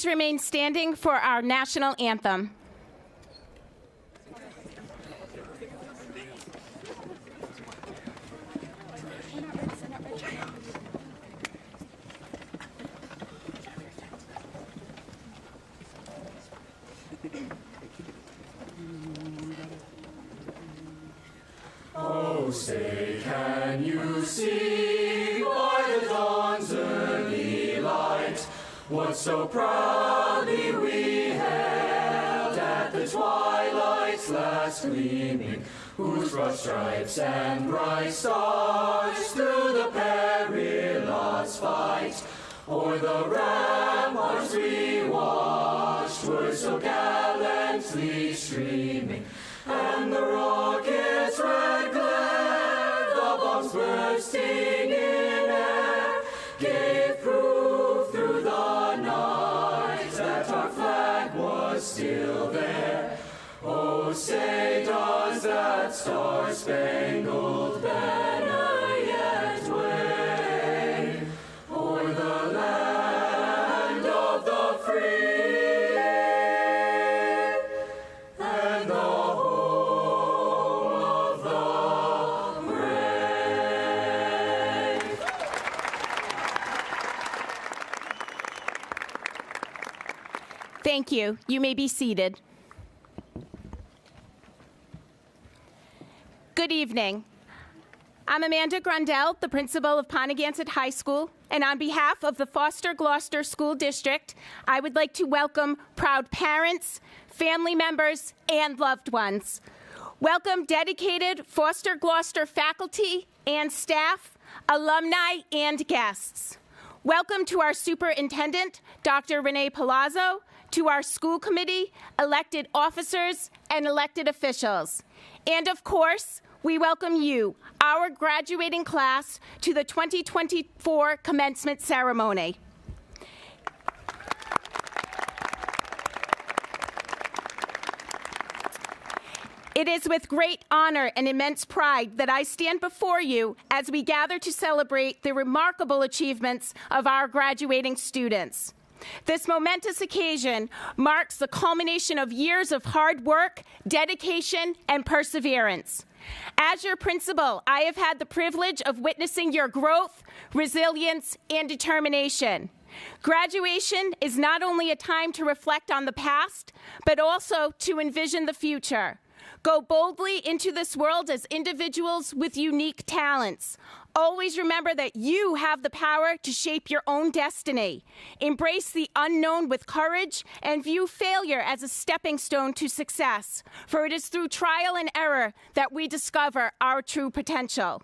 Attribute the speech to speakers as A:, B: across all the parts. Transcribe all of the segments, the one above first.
A: please remain standing for our national anthem.
B: Oh, say, can you see by the dawn's early light what so proudly we hailed at the twilight's last gleaming, whose broad stripes and bright stars through the perilous fight o'er the ramparts we watched were so gallantly streaming, and the rockets' red glare, the bombs bursting in air, gave proof through the night that our flag was still there. Oh, say, does that star-spangled banner yet wave o'er the land of the free and the home of the brave?
A: Thank you. You may be seated. Good evening. I'm Amanda Grundell, the principal of Ponaganset High School, and on behalf of the Foster Gloucester School District, I would like to welcome proud parents, family members, and loved ones. Welcome dedicated Foster Gloucester faculty and staff, alumni, and guests. Welcome to our Superintendent, Dr. Renee Palazzo, to our school committee, elected officers, and elected officials. And of course, we welcome you, our graduating class, to the 2024 Commencement Ceremony. It is with great honor and immense pride that I stand before you as we gather to celebrate the remarkable achievements of our graduating students. This momentous occasion marks the culmination of years of hard work, dedication, and perseverance. As your principal, I have had the privilege of witnessing your growth, resilience, and determination. Graduation is not only a time to reflect on the past, but also to envision the future. Go boldly into this world as individuals with unique talents. Always remember that you have the power to shape your own destiny. Embrace the unknown with courage and view failure as a stepping stone to success, for it is through trial and error that we discover our true potential.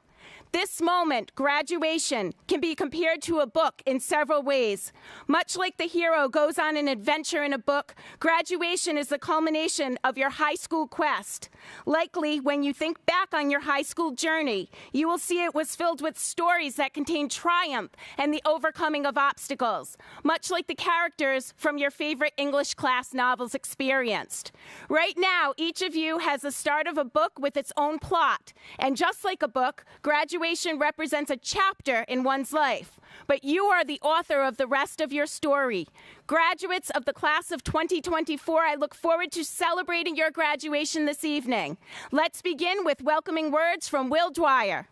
A: This moment, graduation, can be compared to a book in several ways. Much like the hero goes on an adventure in a book, graduation is the culmination of your high school quest. Likely, when you think back on your high school journey, you will see it was filled with stories that contain triumph and the overcoming of obstacles, much like the characters from your favorite English class novels experienced. Right now, each of you has the start of a book with its own plot, and just like a book, graduation represents a chapter in one's life, but you are the author of the rest of your story. Graduates of the class of 2024, I look forward to celebrating your graduation this evening. Let's begin with welcoming words from Will Dwyer.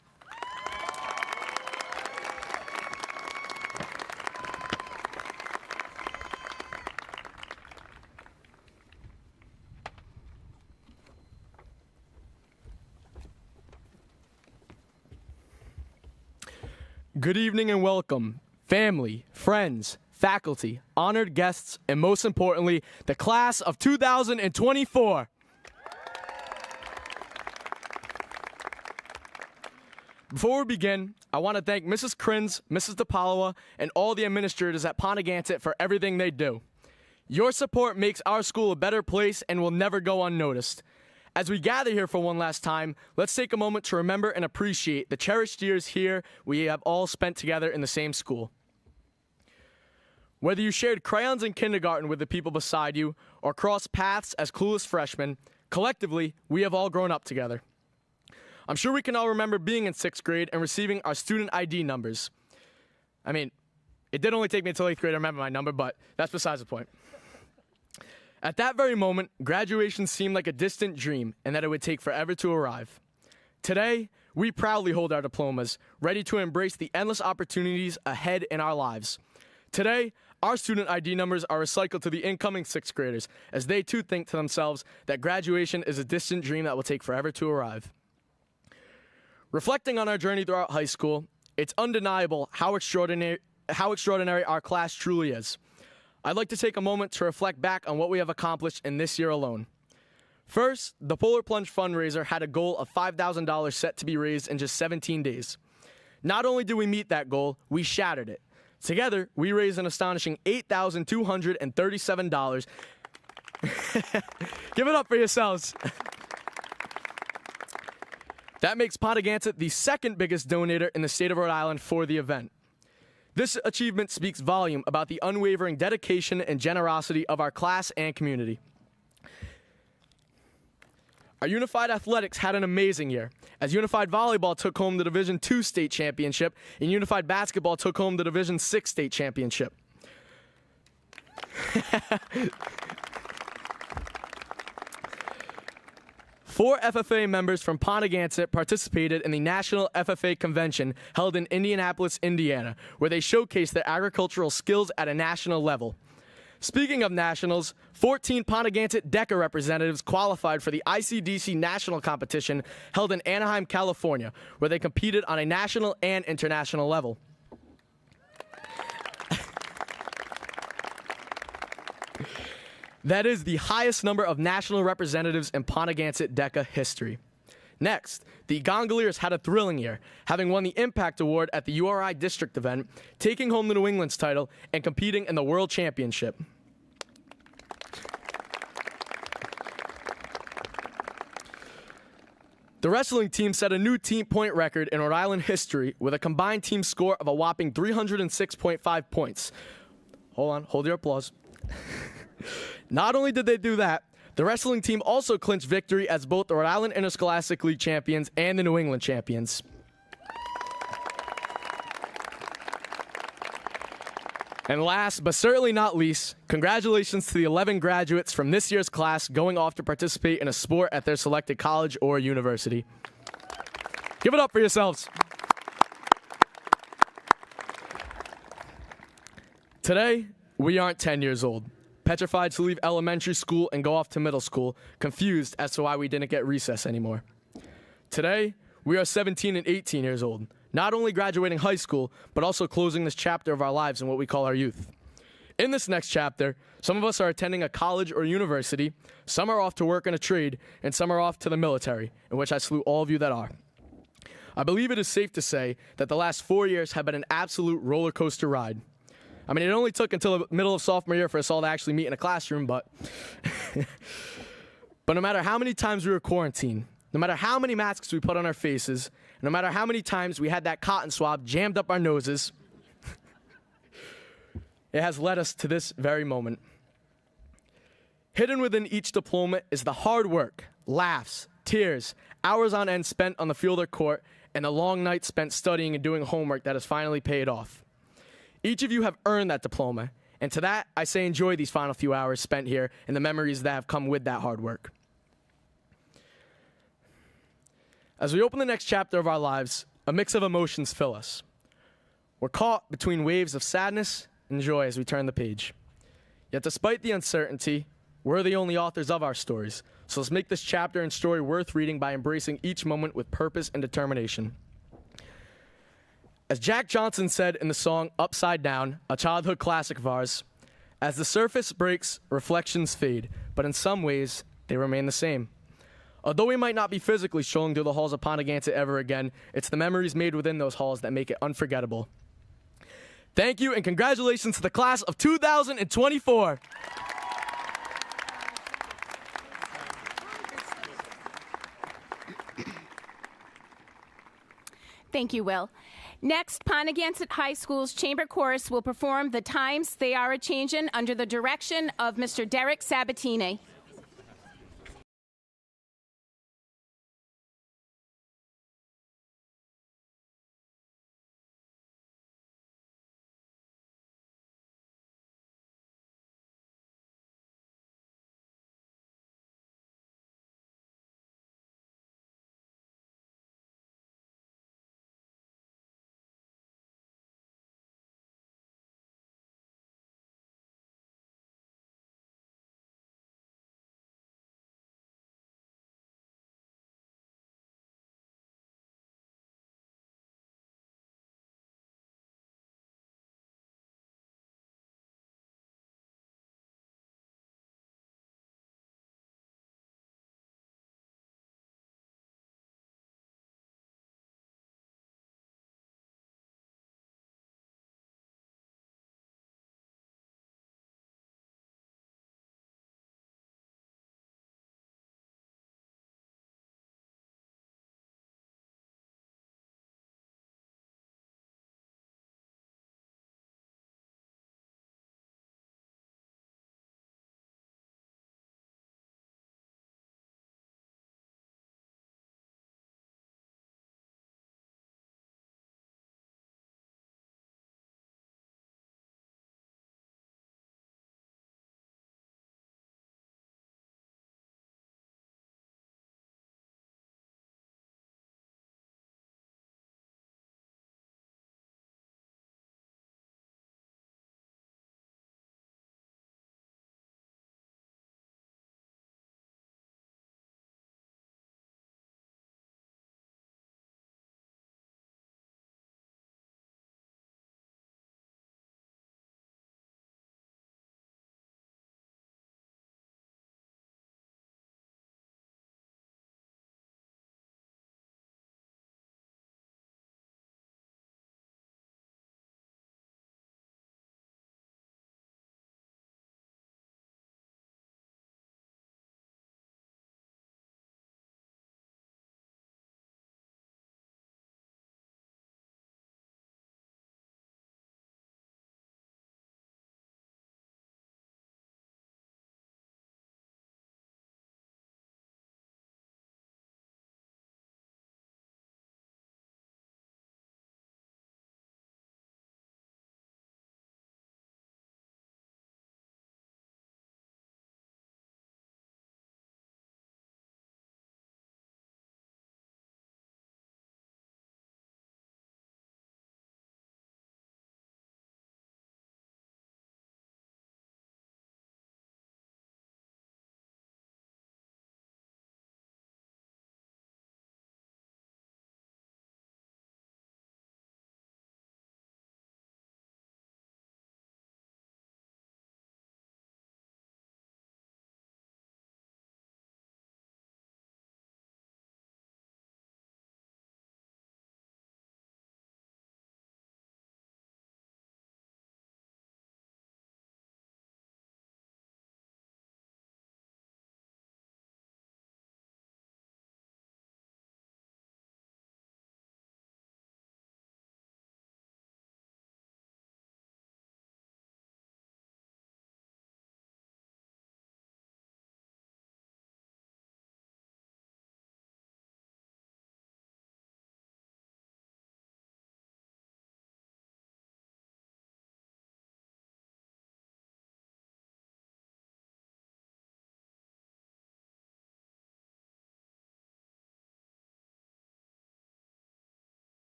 C: Good evening and welcome, family, friends, faculty, honored guests, and most importantly, the class of 2024. Before we begin, I want to thank Mrs. Krins, Mrs. DePalawa, and all the administrators at Ponaganset for everything they do. Your support makes our school a better place and will never go unnoticed. As we gather here for one last time, let's take a moment to remember and appreciate the cherished years here we have all spent together in the same school. Whether you shared crayons in kindergarten with the people beside you or crossed paths as clueless freshmen, collectively, we have all grown up together. I'm sure we can all remember being in 6th grade and receiving our student ID numbers. It It did only take me until 8th grade to remember my number, but that's besides the point. At that very moment, graduation seemed like a distant dream and that it would take forever to arrive. Today, we proudly hold our diplomas, ready to embrace the endless opportunities ahead in our lives. Today, our student ID numbers are recycled to the incoming 6th graders, as they too think to themselves that graduation is a distant dream that will take forever to arrive. Reflecting on our journey throughout high school, it's undeniable how extraordinary our class truly is. I'd like to take a moment to reflect back on what we have accomplished in this year alone. First, the Polar Plunge fundraiser had a goal of $5,000 set to be raised in just 17 days. Not only did we meet that goal, we shattered it. Together, we raised an astonishing $8,237. Give it up for yourselves. That makes Ponaganset the second biggest donator in the state of Rhode Island for the event. This achievement speaks volume about the unwavering dedication and generosity of our class and community. Our Unified Athletics had an amazing year, as Unified Volleyball took home the Division II state championship, and Unified Basketball took home the Division VI state championship. 4 FFA members from Ponaganset participated in the National FFA Convention held in Indianapolis, Indiana, where they showcased their agricultural skills at a national level. Speaking of nationals, 14 Ponaganset DECA representatives qualified for the ICDC national competition held in Anaheim, California, where they competed on a national and international level. That is the highest number of national representatives in Ponaganset DECA history. Next, the Gondoliers had a thrilling year, having won the Impact Award at the URI District event, taking home the New England's title, and competing in the World Championship. The wrestling team set a new team point record in Rhode Island history with a combined team score of a whopping 306.5 points. Hold your applause. Not only did they do that, the wrestling team also clinched victory as both the Rhode Island Interscholastic League champions and the New England champions. And last, but certainly not least, congratulations to the 11 graduates from this year's class going off to participate in a sport at their selected college or university. Give it up for yourselves. Today, we aren't 10 years old, petrified to leave elementary school and go off to middle school, confused as to why we didn't get recess anymore. Today, we are 17 and 18 years old, not only graduating high school, but also closing this chapter of our lives in what we call our youth. In this next chapter, some of us are attending a college or university, some are off to work in a trade, and some are off to the military, in which I salute all of you that are. I believe it is safe to say that the last 4 years have been an absolute roller coaster ride. I mean, it only took until the middle of sophomore year for us all to actually meet in a classroom, but no matter how many times we were quarantined, no matter how many masks we put on our faces, no matter how many times we had that cotton swab jammed up our noses, it has led us to this very moment. Hidden within each diploma is the hard work, laughs, tears, hours on end spent on the field or court, and the long nights spent studying and doing homework that has finally paid off. Each of you have earned that diploma, and to that, I say enjoy these final few hours spent here and the memories that have come with that hard work. As we open the next chapter of our lives, a mix of emotions fill us. We're caught between waves of sadness and joy as we turn the page. Yet despite the uncertainty, we're the only authors of our stories, so let's make this chapter and story worth reading by embracing each moment with purpose and determination. As Jack Johnson said in the song Upside Down, a childhood classic of ours, as the surface breaks, reflections fade, but in some ways, they remain the same. Although we might not be physically strolling through the halls of Ponaganset ever again, it's the memories made within those halls that make it unforgettable. Thank you, and congratulations to the class of 2024.
A: Thank you, Will. Next, Ponaganset High School's Chamber Chorus will perform The Times They Are A-Changin' under the direction of Mr. Derek Sabatini.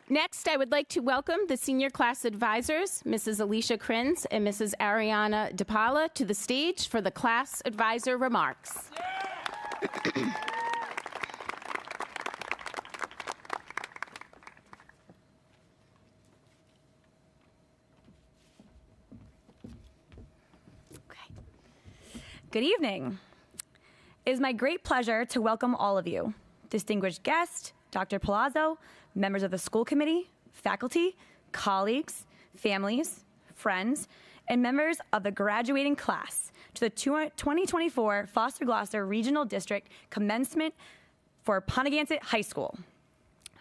A: Next, I would like to welcome the senior class advisors, Mrs. Alicia Krins and Mrs. Ariana DePaula, to the stage for the class advisor remarks.
D: Good evening. It is my great pleasure to welcome all of you, distinguished guests, Dr. Palazzo, members of the school committee, faculty, colleagues, families, friends, and members of the graduating class to the 2024 Foster Gloucester Regional District Commencement for Ponaganset High School.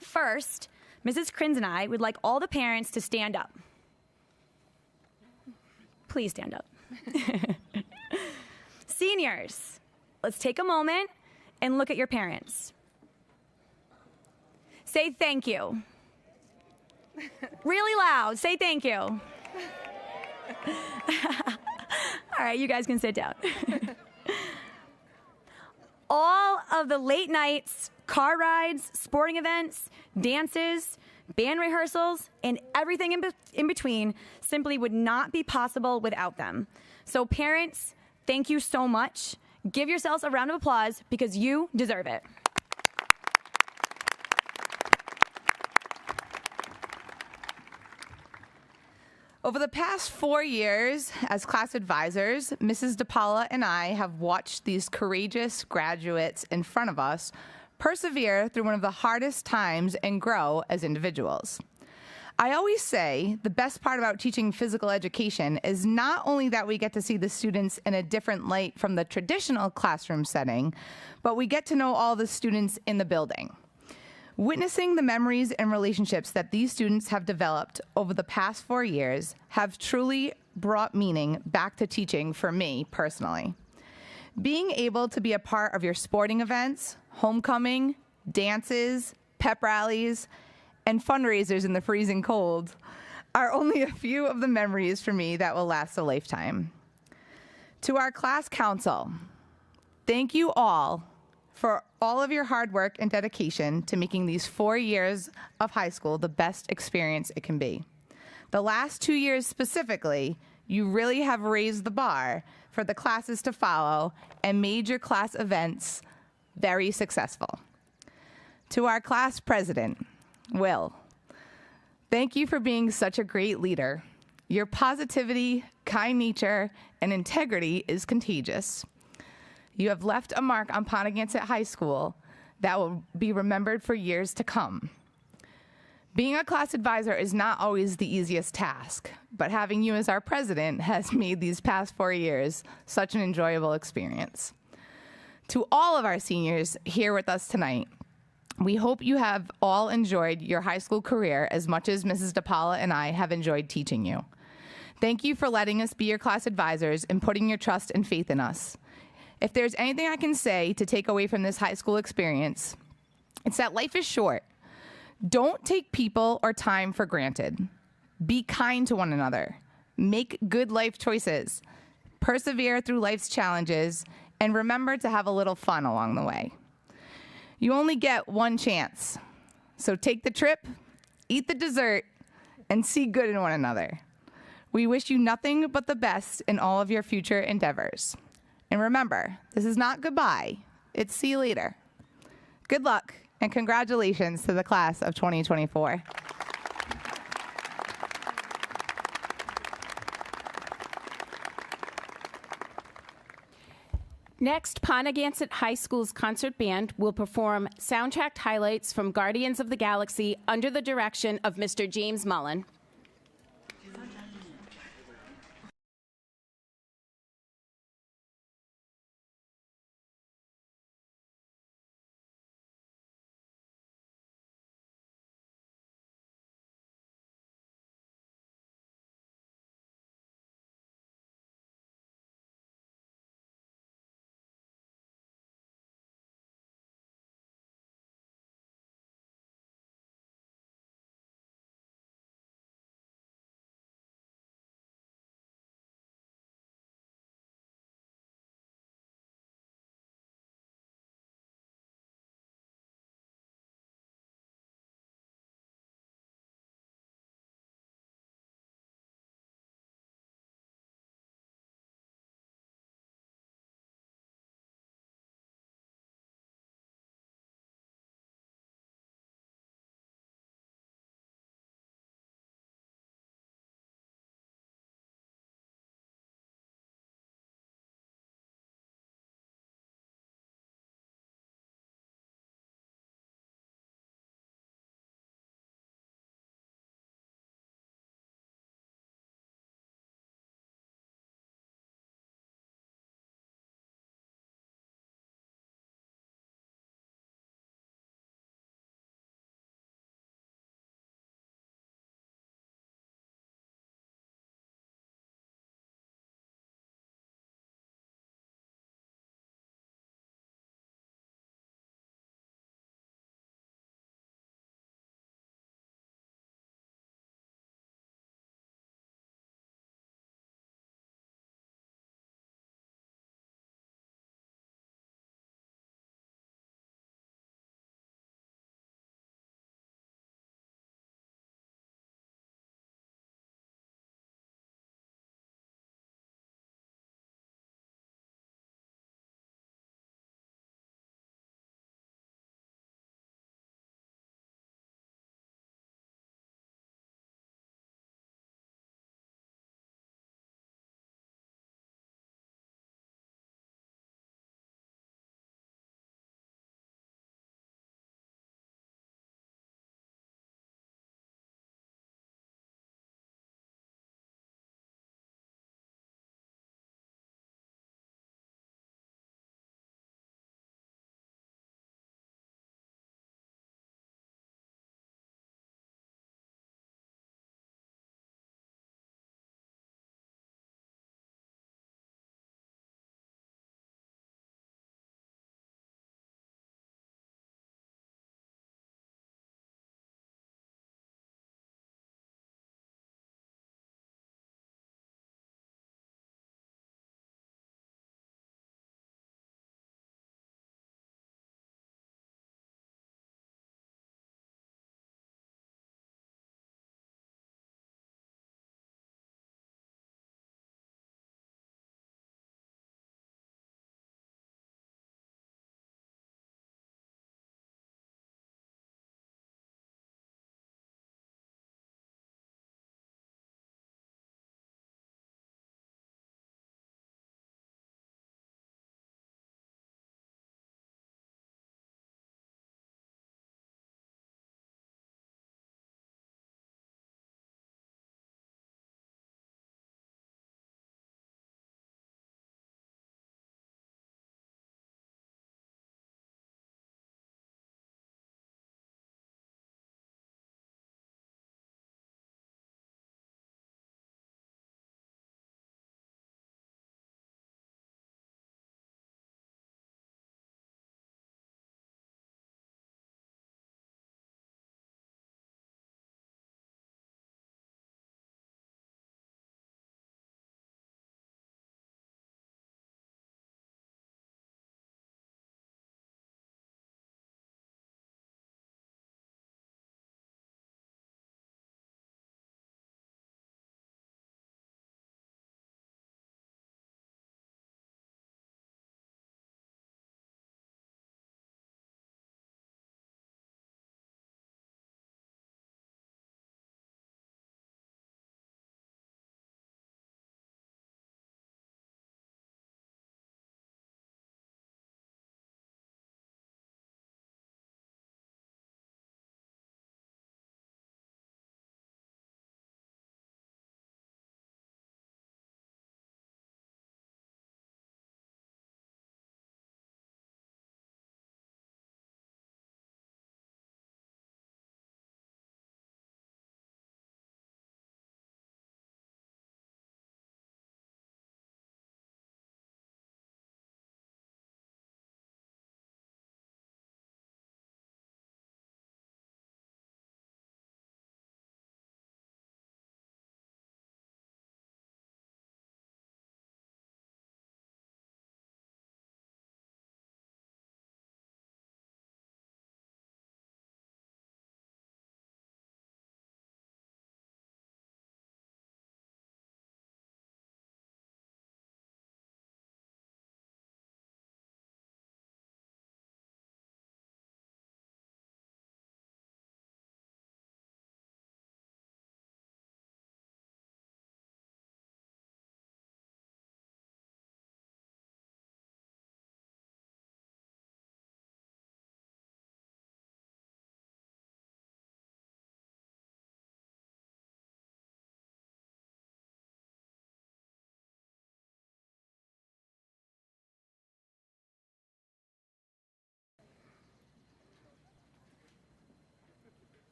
D: First, Mrs. Krins and I would like all the parents to stand up. Please stand up. Seniors, let's take a moment and look at your parents. Say thank you. Really loud, say thank you. All right, you guys can sit down. All of the late nights, car rides, sporting events, dances, band rehearsals, and everything in between simply would not be possible without them. So parents, thank you so much. Give yourselves a round of applause because you deserve it.
E: Over the past 4 years as class advisors, Mrs. DePaula and I have watched these courageous graduates in front of us persevere through one of the hardest times and grow as individuals. I always say the best part about teaching physical education is not only that we get to see the students in a different light from the traditional classroom setting, but we get to know all the students in the building. Witnessing the memories and relationships that these students have developed over the past 4 years have truly brought meaning back to teaching for me personally. Being able to be a part of your sporting events, homecoming, dances, pep rallies, and fundraisers in the freezing cold are only a few of the memories for me that will last a lifetime. To our class council, thank you all for all of your hard work and dedication to making these 4 years of high school the best experience it can be. The last 2 years specifically, you really have raised the bar for the classes to follow and made your class events very successful. To our class president, Will, thank you for being such a great leader. Your positivity, kind nature, and integrity is contagious. You have left a mark on Ponaganset High School that will be remembered for years to come. Being a class advisor is not always the easiest task, but having you as our president has made these past 4 years such an enjoyable experience. To all of our seniors here with us tonight, we hope you have all enjoyed your high school career as much as Mrs. DePaula and I have enjoyed teaching you. Thank you for letting us be your class advisors and putting your trust and faith in us. If there's anything I can say to take away from this high school experience, it's that life is short. Don't take people or time for granted. Be kind to one another. Make good life choices. Persevere through life's challenges, and remember to have a little fun along the way. You only get one chance, so take the trip, eat the dessert, and see good in one another. We wish you nothing but the best in all of your future endeavors. And remember, this is not goodbye, it's see you later. Good luck, and congratulations to the class of 2024.
A: Next, Ponaganset High School's concert band will perform soundtrack highlights from Guardians of the Galaxy under the direction of Mr. James Mullen.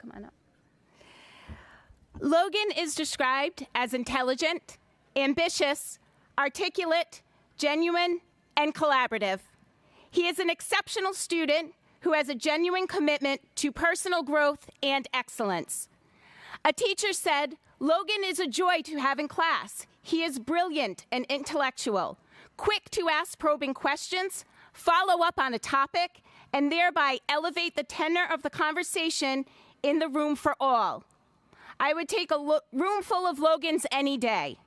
A: come on up. Logan is described as intelligent, ambitious, articulate, genuine, and collaborative. He is an exceptional student who has a genuine commitment to personal growth and excellence. A teacher said, "Logan is a joy to have in class. He is brilliant and intellectual, quick to ask probing questions, follow up on a topic, and thereby elevate the tenor of the conversation in the room for all." I would take a room full of Logans any day.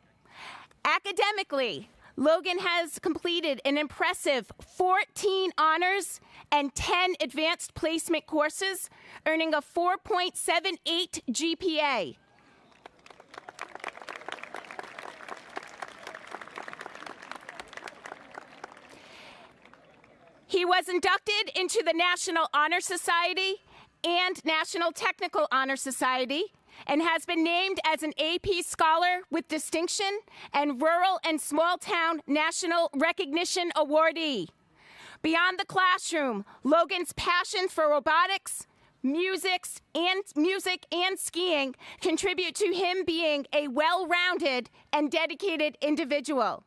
A: Academically, Logan has completed an impressive 14 honors and 10 advanced placement courses, earning a 4.78 GPA. He was inducted into the National Honor Society and National Technical Honor Society, and has been named as an AP Scholar with Distinction and Rural and Small Town National Recognition Awardee. Beyond the classroom, Logan's passion for robotics, music and skiing contribute to him being a well-rounded and dedicated individual.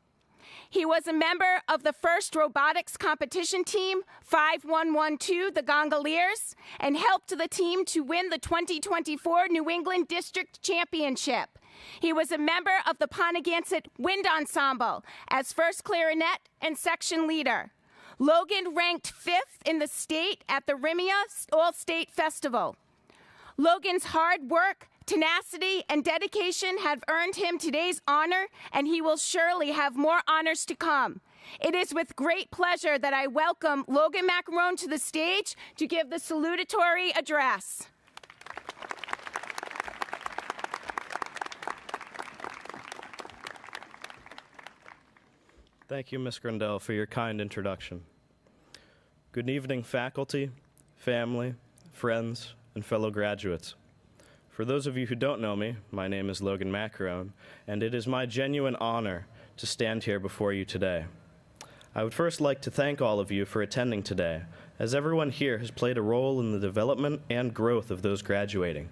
A: He was a member of the first robotics competition team, 5112, the Gongoliers, and helped the team to win the 2024 New England District Championship. He was a member of the Ponaganset Wind Ensemble as first clarinet and section leader. Logan ranked 5th in the state at the Rimia All-State Festival. Logan's hard work, tenacity, and dedication have earned him today's honor, and he will surely have more honors to come. It is with great pleasure that I welcome Logan Macarone to the stage to give the salutatory address.
F: Thank you, Ms. Grandel, for your kind introduction. Good evening, faculty, family, friends, and fellow graduates. For those of you who don't know me, my name is Logan Macarone, and it is my genuine honor to stand here before you today. I would first like to thank all of you for attending today, as everyone here has played a role in the development and growth of those graduating.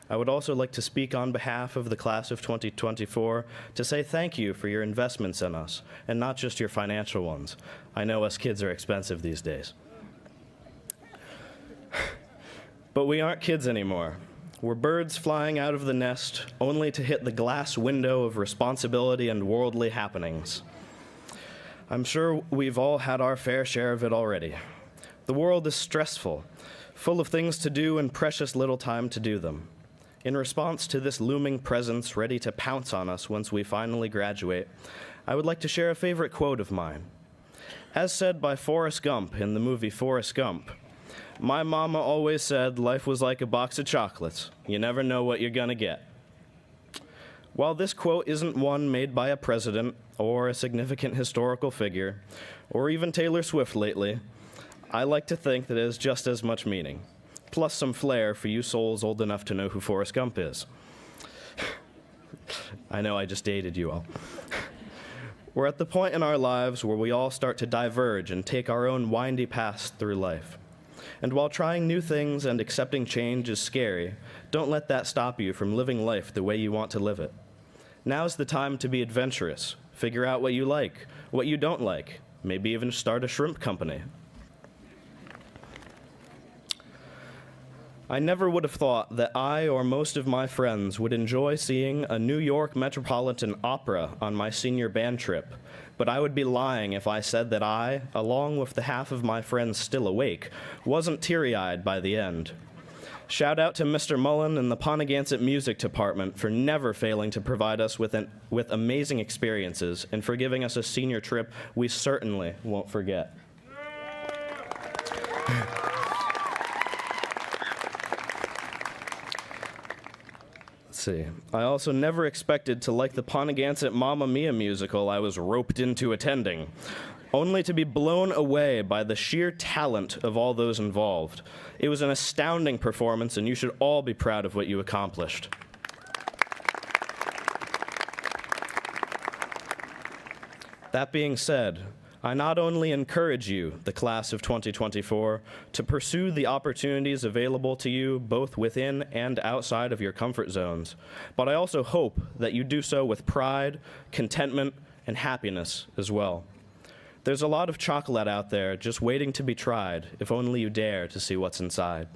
F: I would also like to speak on behalf of the class of 2024 to say thank you for your investments in us, and not just your financial ones. I know us kids are expensive these days. But we aren't kids anymore. We're birds flying out of the nest, only to hit the glass window of responsibility and worldly happenings. I'm sure we've all had our fair share of it already. The world is stressful, full of things to do and precious little time to do them. In response to this looming presence ready to pounce on us once we finally graduate, I would like to share a favorite quote of mine. As said by Forrest Gump in the movie Forrest Gump, "My mama always said life was like a box of chocolates. You never know what you're gonna get." While this quote isn't one made by a president or a significant historical figure, or even Taylor Swift lately, I like to think that it has just as much meaning, plus some flair for you souls old enough to know who Forrest Gump is. I know I just dated you all. We're at the point in our lives where we all start to diverge and take our own windy paths through life. And while trying new things and accepting change is scary, don't let that stop you from living life the way you want to live it. Now's the time to be adventurous. Figure out what you like, what you don't like, maybe even start a shrimp company. I never would have thought that I or most of my friends would enjoy seeing a New York Metropolitan Opera on my senior band trip, but I would be lying if I said that I, along with the half of my friends still awake, wasn't teary-eyed by the end. Shout out to Mr. Mullen and the Ponaganset Music Department for never failing to provide us with amazing experiences and for giving us a senior trip we certainly won't forget. See. I also never expected to like the Ponaganset Mamma Mia musical I was roped into attending, only to be blown away by the sheer talent of all those involved. It was an astounding performance, and you should all be proud of what you accomplished. That being said, I not only encourage you, the class of 2024, to pursue the opportunities available to you both within and outside of your comfort zones, but I also hope that you do so with pride, contentment, and happiness as well. There's a lot of chocolate out there just waiting to be tried, if only you dare to see what's inside.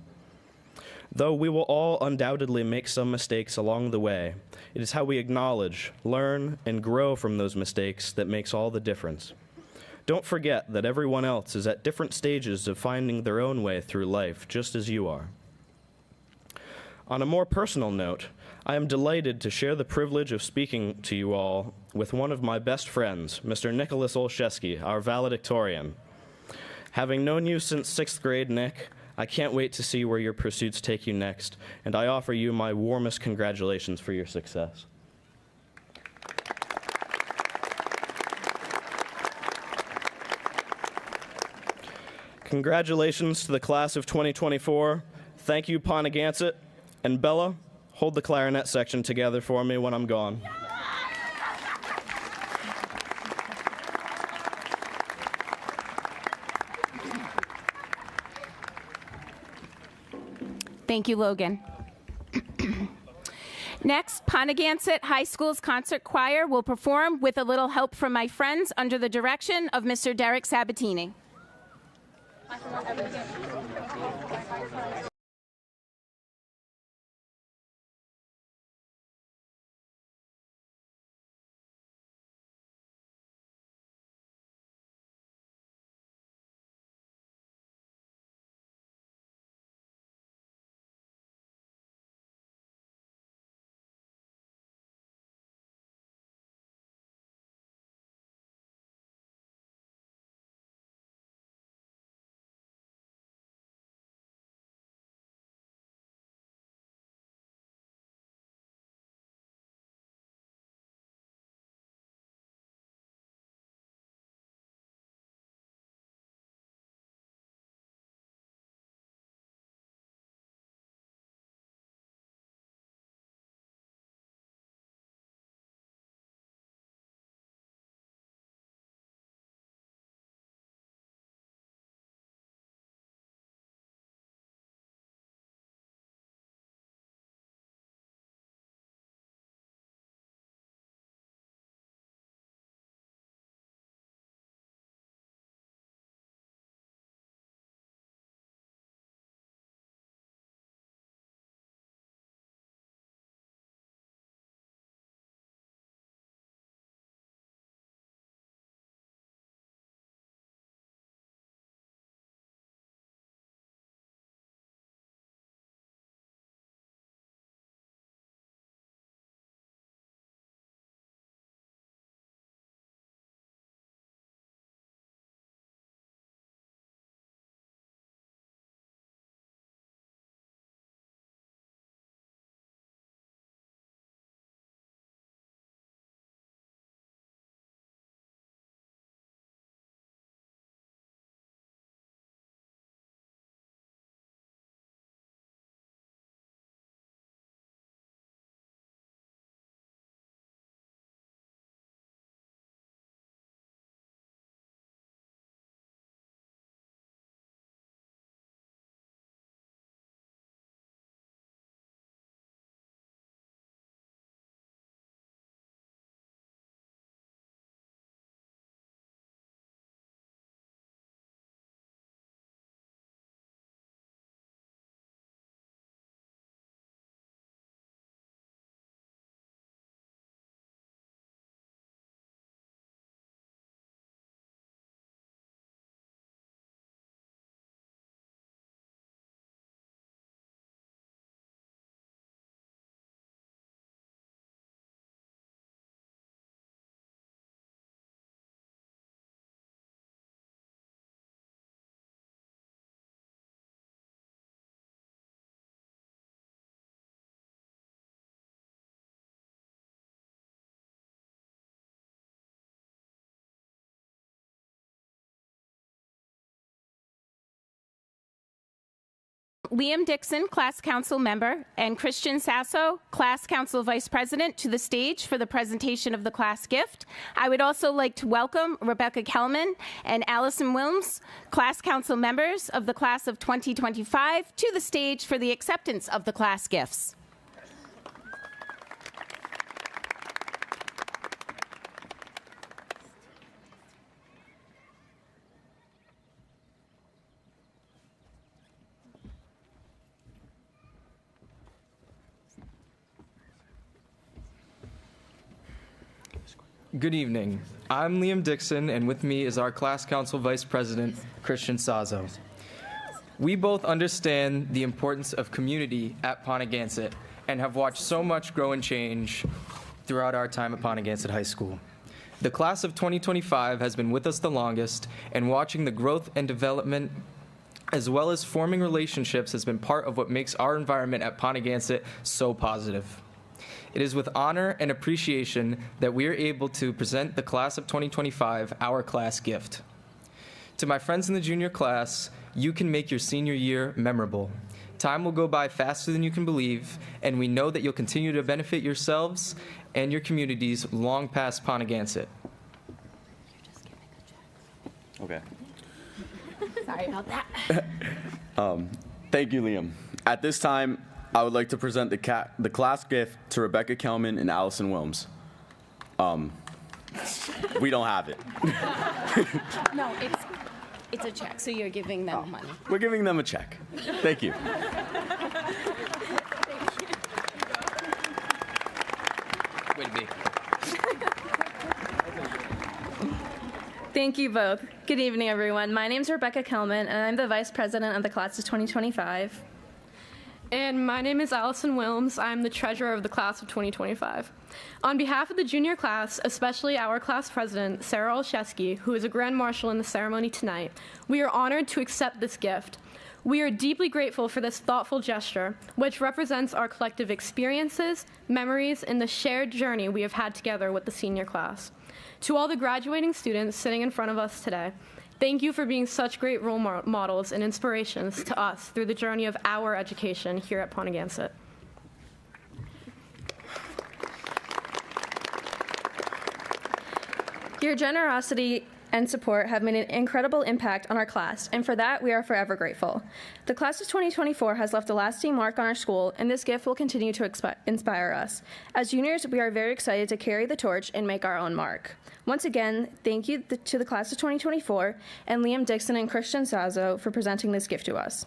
F: Though we will all undoubtedly make some mistakes along the way, it is how we acknowledge, learn, and grow from those mistakes that makes all the difference. Don't forget that everyone else is at different stages of finding their own way through life, just as you are. On a more personal note, I am delighted to share the privilege of speaking to you all with one of my best friends, Mr. Nicholas Olszewski, our valedictorian. Having known you since 6th grade, Nick, I can't wait to see where your pursuits take you next, and I offer you my warmest congratulations for your success. Congratulations to the class of 2024. Thank you, Ponaganset. And Bella, hold the clarinet section together for me when I'm gone.
A: Thank you, Logan. Next, Ponaganset High School's concert choir will perform with a little help from my friends under the direction of Mr. Derek Sabatini. Liam Dixon, Class Council Member, and Christian Sasso, Class Council Vice President, to the stage for the presentation of the class gift. I would also like to welcome Rebecca Kelman and Allison Wilms, Class Council members of the class of 2025, to the stage for the acceptance of the class gifts.
G: Good evening. I'm Liam Dixon, and with me is our Class Council Vice President, Christian Sasso. We both understand the importance of community at Ponaganset and have watched so much grow and change throughout our time at Ponaganset High School. The class of 2025 has been with us the longest, and watching the growth and development as well as forming relationships has been part of what makes our environment at Ponaganset so positive. It is with honor and appreciation that we are able to present the class of 2025 our class gift. To my friends in the junior class, you can make your senior year memorable. Time will go by faster than you can believe, and we know that you'll continue to benefit yourselves and your communities long past Ponaganset.
H: Okay.
A: Sorry about that.
H: Thank you, Liam. At this time, I would like to present the class gift to Rebecca Kelman and Allison Wilms. We don't have it.
A: No, it's a check, so you're giving them money.
H: We're giving them a check. Thank you.
G: Way to be.
I: Thank you both. Good evening, everyone. My name is Rebecca Kelman, and I'm the Vice President of the Class of 2025.
J: And my name is Allison Wilms. I'm the treasurer of the class of 2025. On behalf of the junior class, especially our class president, Sarah Olszewski, who is a grand marshal in the ceremony tonight, we are honored to accept this gift. We are deeply grateful for this thoughtful gesture, which represents our collective experiences, memories, and the shared journey we have had together with the senior class. To all the graduating students sitting in front of us today, thank you for being such great role models and inspirations to us through the journey of our education here at Ponaganset.
I: Your generosity and support have made an incredible impact on our class, and for that, we are forever grateful. The class of 2024 has left a lasting mark on our school, and this gift will continue to inspire us. As juniors, we are very excited to carry the torch and make our own mark. Once again, thank you to the class of 2024 and Liam Dixon and Christian Sasso for presenting this gift to us.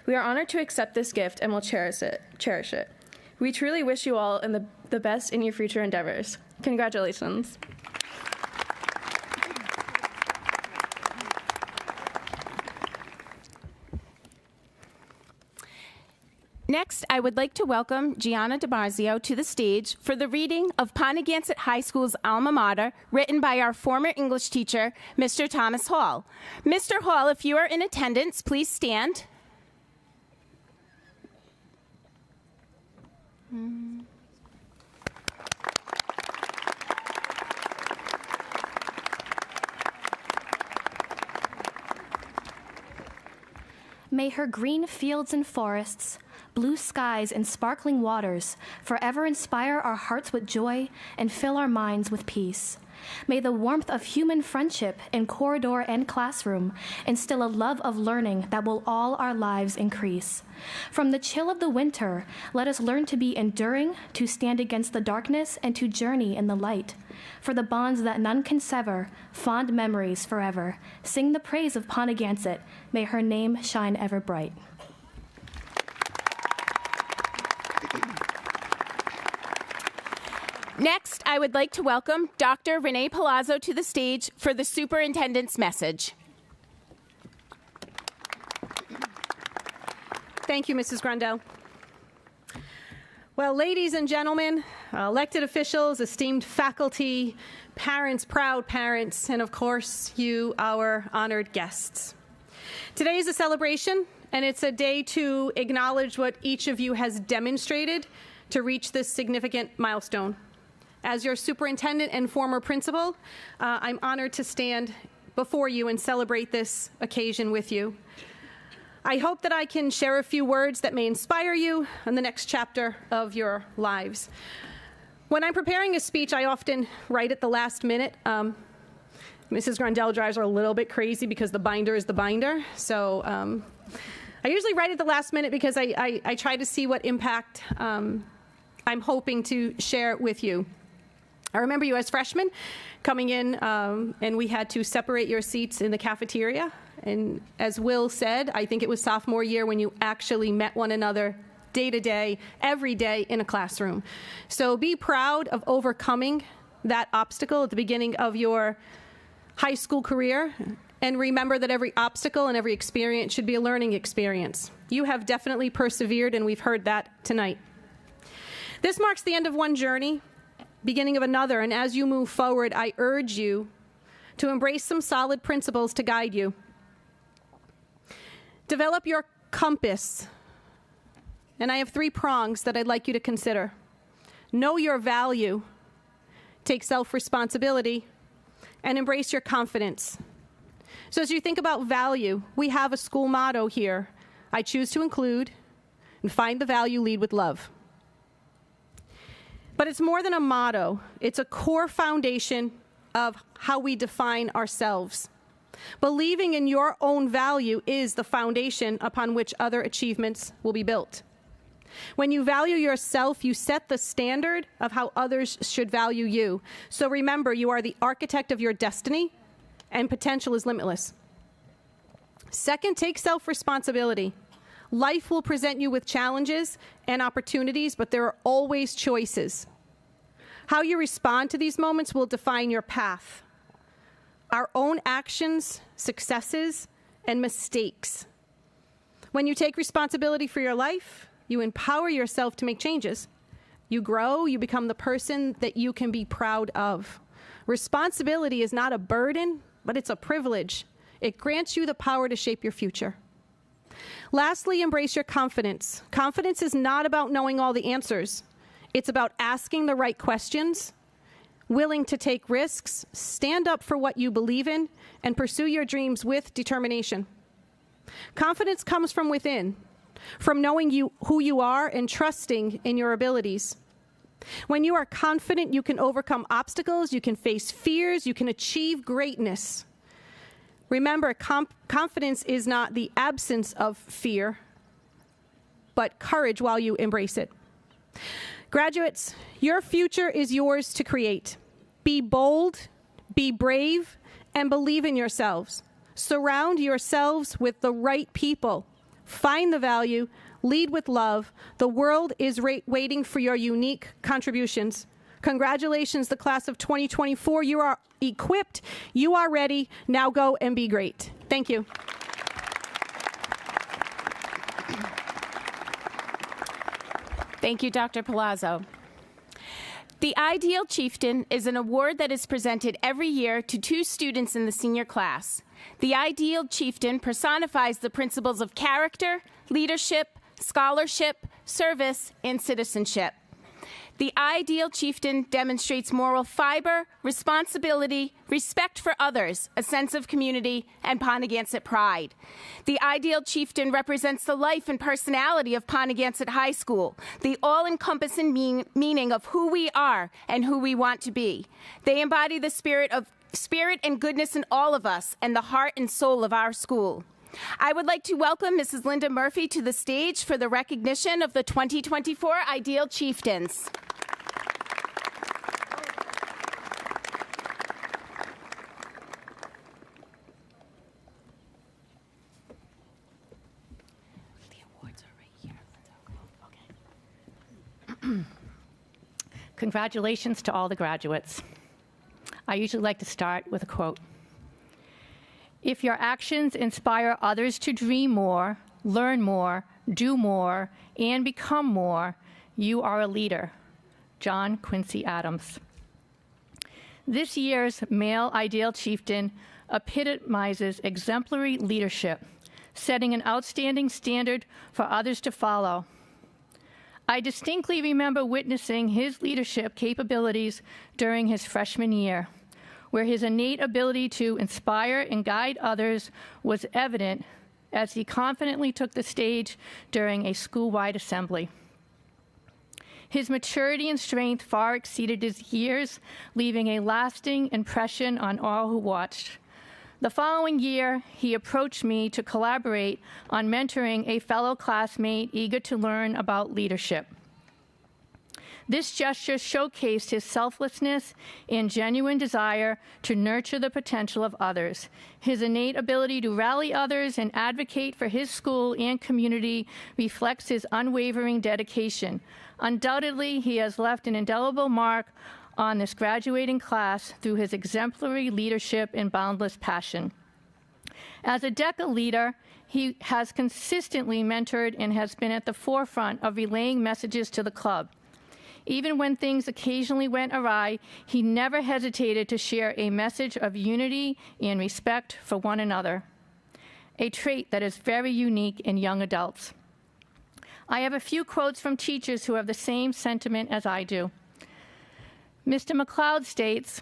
I: We are honored to accept this gift and will cherish it. We truly wish you all the best in your future endeavors. Congratulations.
A: Next, I would like to welcome Gianna DiMarzio to the stage for the reading of Ponaganset High School's alma mater, written by our former English teacher, Mr. Thomas Hall. Mr. Hall, if you are in attendance, please stand.
K: May her green fields and forests, blue skies and sparkling waters forever inspire our hearts with joy and fill our minds with peace. May the warmth of human friendship in corridor and classroom instill a love of learning that will all our lives increase. From the chill of the winter, let us learn to be enduring, to stand against the darkness, and to journey in the light. For the bonds that none can sever, fond memories forever. Sing the praise of Ponaganset. May her name shine ever bright.
A: Next, I would like to welcome Dr. Renee Palazzo to the stage for the superintendent's message.
L: Thank you, Mrs. Grundel. Well, ladies and gentlemen, elected officials, esteemed faculty, parents, proud parents, and of course, you, our honored guests. Today is a celebration, and it's a day to acknowledge what each of you has demonstrated to reach this significant milestone. As your superintendent and former principal, I'm honored to stand before you and celebrate this occasion with you. I hope that I can share a few words that may inspire you in the next chapter of your lives. When I'm preparing a speech, I often write at the last minute. Mrs. Grandel drives are a little bit crazy because the binder is the binder. So I usually write at the last minute because I try to see what impact I'm hoping to share with you. I remember you as freshmen coming in, and we had to separate your seats in the cafeteria. And as Will said, I think it was sophomore year when you actually met one another day to day, every day in a classroom. So be proud of overcoming that obstacle at the beginning of your high school career. And remember that every obstacle and every experience should be a learning experience. You have definitely persevered, and we've heard that tonight. This marks the end of one journey, beginning of another, and as you move forward, I urge you to embrace some solid principles to guide you. Develop your compass, and I have 3 prongs that I'd like you to consider. Know your value, take self-responsibility, and embrace your confidence. So as you think about value, we have a school motto here: I choose to include and find the value, lead with love. But it's more than a motto. It's a core foundation of how we define ourselves. Believing in your own value is the foundation upon which other achievements will be built. When you value yourself, you set the standard of how others should value you. So remember, you are the architect of your destiny, and potential is limitless. Second, take self-responsibility. Life will present you with challenges and opportunities, but there are always choices. How you respond to these moments will define your path. Our own actions, successes, and mistakes. When you take responsibility for your life, you empower yourself to make changes. You grow, you become the person that you can be proud of. Responsibility is not a burden, but it's a privilege. It grants you the power to shape your future. Lastly, embrace your confidence. Confidence is not about knowing all the answers. It's about asking the right questions, willing to take risks, stand up for what you believe in, and pursue your dreams with determination. Confidence comes from within, from knowing who you are and trusting in your abilities. When you are confident, you can overcome obstacles, you can face fears, you can achieve greatness. Remember, confidence is not the absence of fear, but courage while you embrace it. Graduates, your future is yours to create. Be bold, be brave, and believe in yourselves. Surround yourselves with the right people. Find the value, lead with love. The world is waiting for your unique contributions. Congratulations, the class of 2024. You are equipped, you are ready. Now go and be great. Thank you.
A: Thank you, Dr. Palazzo. The Ideal Chieftain is an award that is presented every year to 2 students in the senior class. The Ideal Chieftain personifies the principles of character, leadership, scholarship, service, and citizenship. The Ideal Chieftain demonstrates moral fiber, responsibility, respect for others, a sense of community, and Ponaganset pride. The Ideal Chieftain represents the life and personality of Ponaganset High School, the all-encompassing meaning of who we are and who we want to be. They embody the spirit and goodness in all of us and the heart and soul of our school. I would like to welcome Mrs. Linda Murphy to the stage for the recognition of the 2024 Ideal Chieftains.
M: Congratulations to all the graduates. I usually like to start with a quote. If your actions inspire others to dream more, learn more, do more, and become more, you are a leader. John Quincy Adams. This year's male Ideal Chieftain epitomizes exemplary leadership, setting an outstanding standard for others to follow. I distinctly remember witnessing his leadership capabilities during his freshman year, where his innate ability to inspire and guide others was evident as he confidently took the stage during a school-wide assembly. His maturity and strength far exceeded his years, leaving a lasting impression on all who watched. The following year, he approached me to collaborate on mentoring a fellow classmate eager to learn about leadership. This gesture showcased his selflessness and genuine desire to nurture the potential of others. His innate ability to rally others and advocate for his school and community reflects his unwavering dedication. Undoubtedly, he has left an indelible mark on this graduating class through his exemplary leadership and boundless passion. As a DECA leader, he has consistently mentored and has been at the forefront of relaying messages to the club. Even when things occasionally went awry, he never hesitated to share a message of unity and respect for one another, a trait that is very unique in young adults. I have a few quotes from teachers who have the same sentiment as I do. Mr. McLeod states,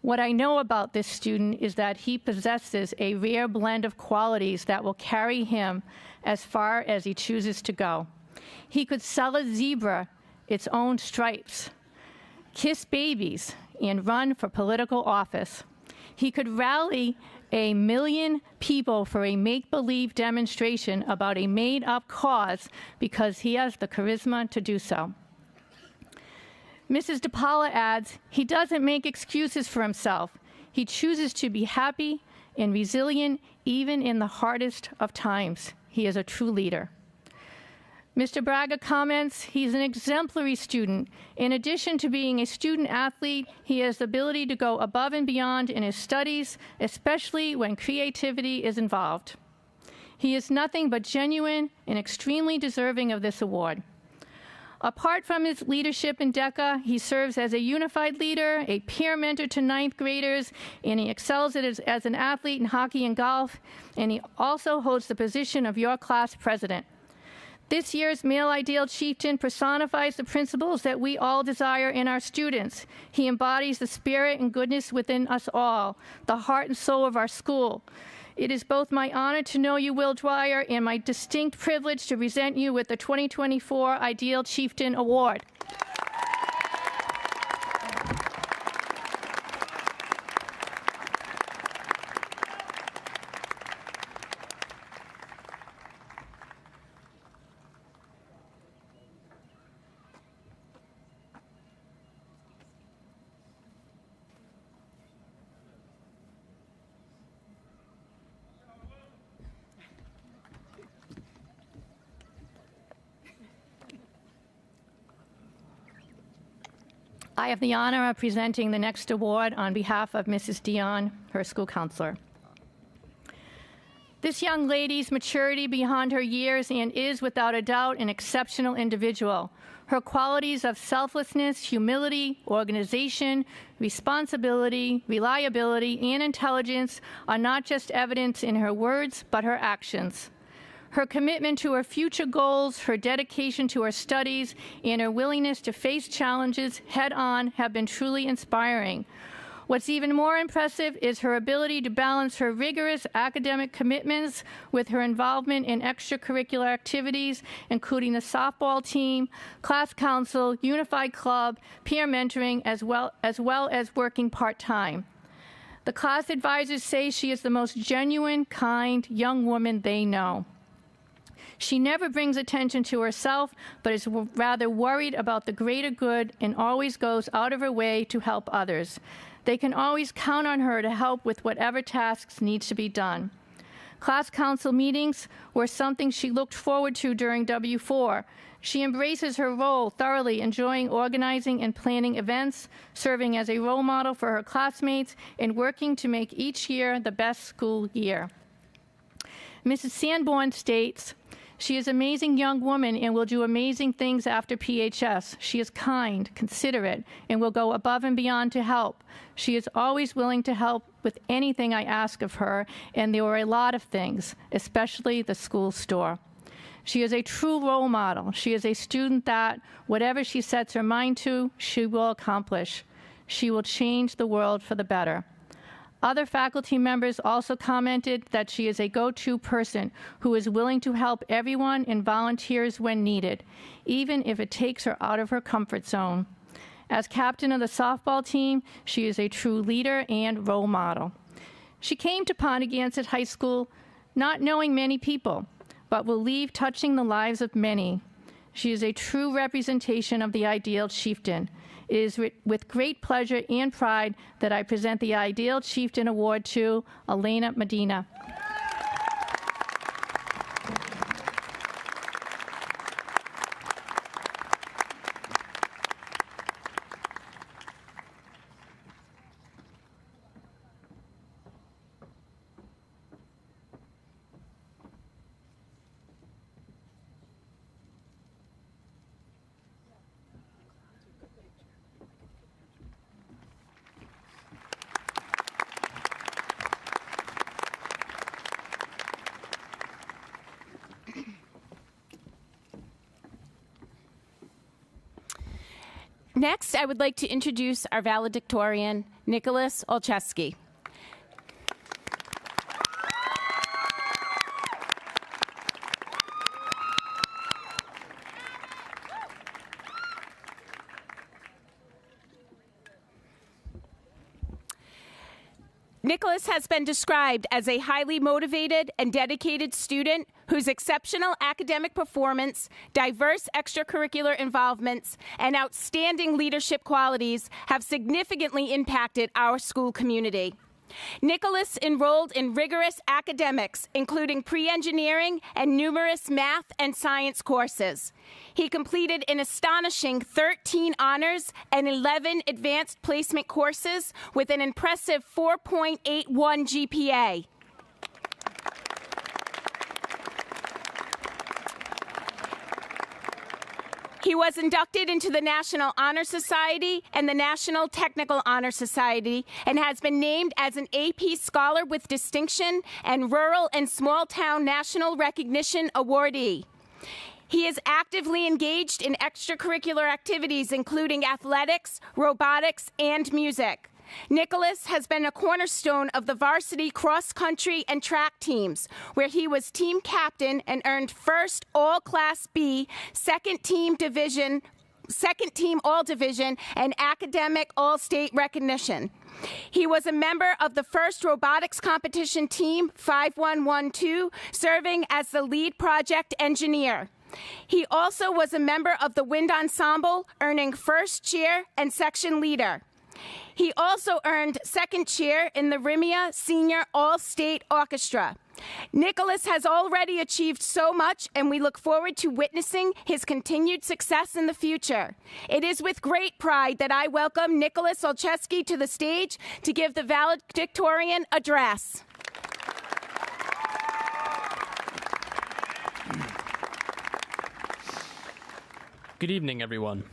M: "What I know about this student is that he possesses a rare blend of qualities that will carry him as far as he chooses to go. He could sell a zebra its own stripes, kiss babies, and run for political office. He could rally 1 million people for a make-believe demonstration about a made-up cause because he has the charisma to do so." Mrs. DePaula adds, "He doesn't make excuses for himself. He chooses to be happy and resilient even in the hardest of times. He is a true leader." Mr. Braga comments, "He's an exemplary student. In addition to being a student athlete, he has the ability to go above and beyond in his studies, especially when creativity is involved. He is nothing but genuine and extremely deserving of this award." Apart from his leadership in DECA, he serves as a unified leader, a peer mentor to 9th graders, and he excels as an athlete in hockey and golf, and he also holds the position of your class president. This year's Male Ideal Chieftain personifies the principles that we all desire in our students. He embodies the spirit and goodness within us all, the heart and soul of our school. It is both my honor to know you, Will Dwyer, and my distinct privilege to present you with the 2024 Ideal Chieftain Award. I have the honor of presenting the next award on behalf of Mrs. Dion, her school counselor. This young lady's maturity beyond her years and is, without a doubt, an exceptional individual. Her qualities of selflessness, humility, organization, responsibility, reliability, and intelligence are not just evident in her words, but her actions. Her commitment to her future goals, her dedication to her studies, and her willingness to face challenges head-on have been truly inspiring. What's even more impressive is her ability to balance her rigorous academic commitments with her involvement in extracurricular activities, including the softball team, class council, unified club, peer mentoring, as well as working part-time. The class advisors say she is the most genuine, kind young woman they know. She never brings attention to herself, but is rather worried about the greater good and always goes out of her way to help others. They can always count on her to help with whatever tasks needs to be done. Class council meetings were something she looked forward to during W4. She embraces her role thoroughly, enjoying organizing and planning events, serving as a role model for her classmates, and working to make each year the best school year. Mrs. Sanborn states, "She is an amazing young woman and will do amazing things after PHS. She is kind, considerate, and will go above and beyond to help. She is always willing to help with anything I ask of her, and there were a lot of things, especially the school store. She is a true role model. She is a student that, whatever she sets her mind to, she will accomplish. She will change the world for the better. Other faculty members also commented that she is a go-to person who is willing to help everyone and volunteers when needed, even if it takes her out of her comfort zone. As captain of the softball team, she is a true leader and role model. She came to Ponaganset High School not knowing many people, but will leave touching the lives of many. She is a true representation of the ideal chieftain. It is with great pleasure and pride that I present the Ideal Chieftain Award to Elena Medina.
A: Next, I would like to introduce our valedictorian, Nicholas Olszewski. Nicholas has been described as a highly motivated and dedicated student whose exceptional academic performance, diverse extracurricular involvements, and outstanding leadership qualities have significantly impacted our school community. Nicholas enrolled in rigorous academics, including pre-engineering and numerous math and science courses. He completed an astonishing 13 honors and 11 advanced placement courses with an impressive 4.81 GPA. He was inducted into the National Honor Society and the National Technical Honor Society and has been named as an AP Scholar with Distinction and Rural and Small Town National Recognition Awardee. He is actively engaged in extracurricular activities including athletics, robotics, and music. Nicholas has been a cornerstone of the varsity cross-country and track teams, where he was team captain and earned first All-Class B, second team All-Division, and academic All-State recognition. He was a member of the first robotics competition team, 5112, serving as the lead project engineer. He also was a member of the wind ensemble, earning first chair and section leader. He also earned second chair in the RIMIA Senior All-State Orchestra. Nicholas has already achieved so much, and we look forward to witnessing his continued success in the future. It is with great pride that I welcome Nicholas Olszewski to the stage to give the valedictorian address.
N: Good evening, everyone.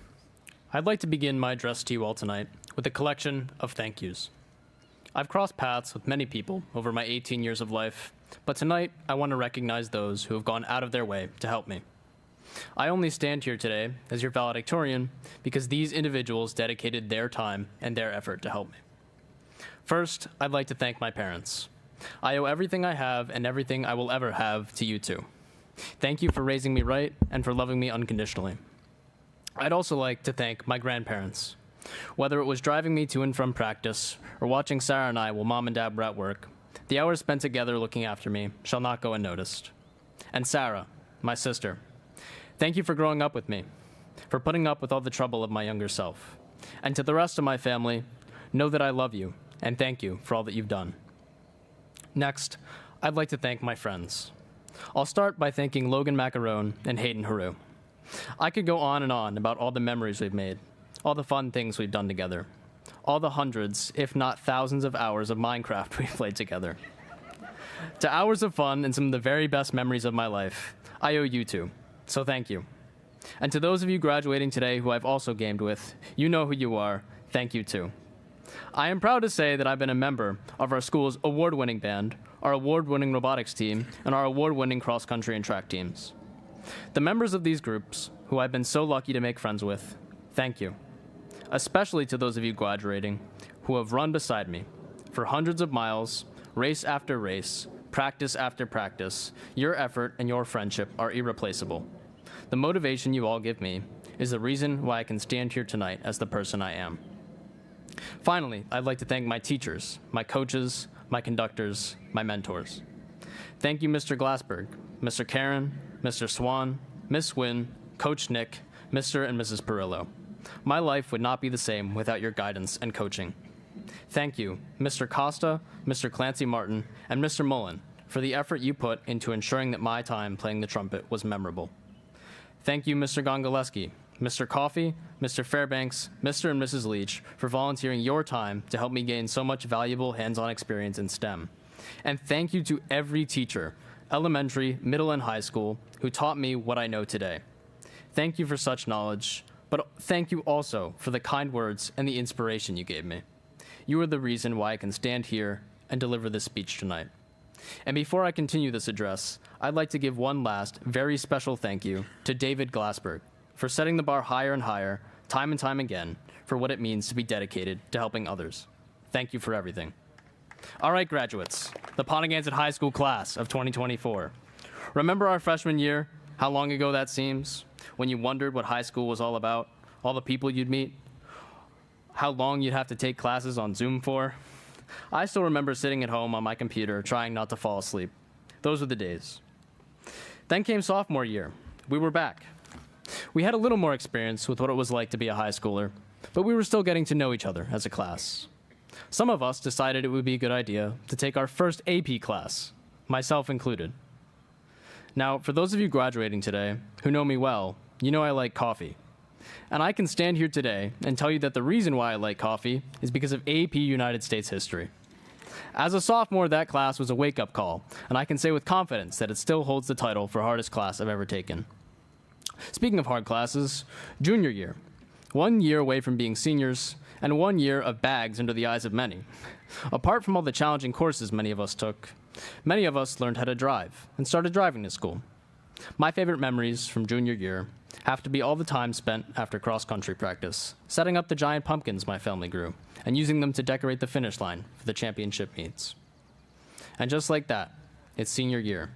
N: I'd like to begin my address to you all tonight with a collection of thank yous. I've crossed paths with many people over my 18 years of life, but tonight I want to recognize those who have gone out of their way to help me. I only stand here today as your valedictorian because these individuals dedicated their time and their effort to help me. First, I'd like to thank my parents. I owe everything I have and everything I will ever have to you two. Thank you for raising me right and for loving me unconditionally. I'd also like to thank my grandparents. Whether it was driving me to and from practice or watching Sarah and I while Mom and Dad were at work, the hours spent together looking after me shall not go unnoticed. And Sarah, my sister, thank you for growing up with me, for putting up with all the trouble of my younger self. And to the rest of my family, know that I love you and thank you for all that you've done. Next, I'd like to thank my friends. I'll start by thanking Logan Macarone and Hayden Haru. I could go on and on about all the memories we've made, all the fun things we've done together, all the hundreds, if not thousands of hours of Minecraft we've played together. To hours of fun and some of the very best memories of my life, I owe you two, so thank you. And to those of you graduating today who I've also gamed with, you know who you are, thank you too. I am proud to say that I've been a member of our school's award-winning band, our award-winning robotics team, and our award-winning cross-country and track teams. The members of these groups, who I've been so lucky to make friends with, thank you. Especially to those of you graduating who have run beside me, for hundreds of miles, race after race, practice after practice. Your effort and your friendship are irreplaceable. The motivation you all give me is the reason why I can stand here tonight as the person I am. Finally, I'd like to thank my teachers, my coaches, my conductors, my mentors. Thank you, Mr. Glassberg, Mr. Karen, Mr. Swan, Miss Wynn, Coach Nick, Mr. and Mrs. Perillo. My life would not be the same without your guidance and coaching. Thank you, Mr. Costa, Mr. Clancy Martin, and Mr. Mullen, for the effort you put into ensuring that my time playing the trumpet was memorable. Thank you, Mr. Gongoleski, Mr. Coffey, Mr. Fairbanks, Mr. and Mrs. Leach, for volunteering your time to help me gain so much valuable hands-on experience in STEM. And thank you to every teacher, elementary, middle, and high school, who taught me what I know today. Thank you for such knowledge, but thank you also for the kind words and the inspiration you gave me. You are the reason why I can stand here and deliver this speech tonight. And before I continue this address, I'd like to give one last, very special thank you to David Glassberg for setting the bar higher and higher, time and time again, for what it means to be dedicated to helping others. Thank you for everything. All right, graduates, the Ponaganset High School class of 2024. Remember our freshman year, how long ago that seems, when you wondered what high school was all about, all the people you'd meet, how long you'd have to take classes on Zoom for? I still remember sitting at home on my computer trying not to fall asleep. Those were the days. Then came sophomore year. We were back. We had a little more experience with what it was like to be a high schooler, but we were still getting to know each other as a class. Some of us decided it would be a good idea to take our first AP class, myself included. Now, for those of you graduating today who know me well, you know I like coffee. And I can stand here today and tell you that the reason why I like coffee is because of AP United States history. As a sophomore, that class was a wake-up call, and I can say with confidence that it still holds the title for hardest class I've ever taken. Speaking of hard classes, junior year. 1 year away from being seniors, and 1 year of bags under the eyes of many. Apart from all the challenging courses many of us took, many of us learned how to drive and started driving to school. My favorite memories from junior year have to be all the time spent after cross-country practice, setting up the giant pumpkins my family grew, and using them to decorate the finish line for the championship meets. And just like that, it's senior year.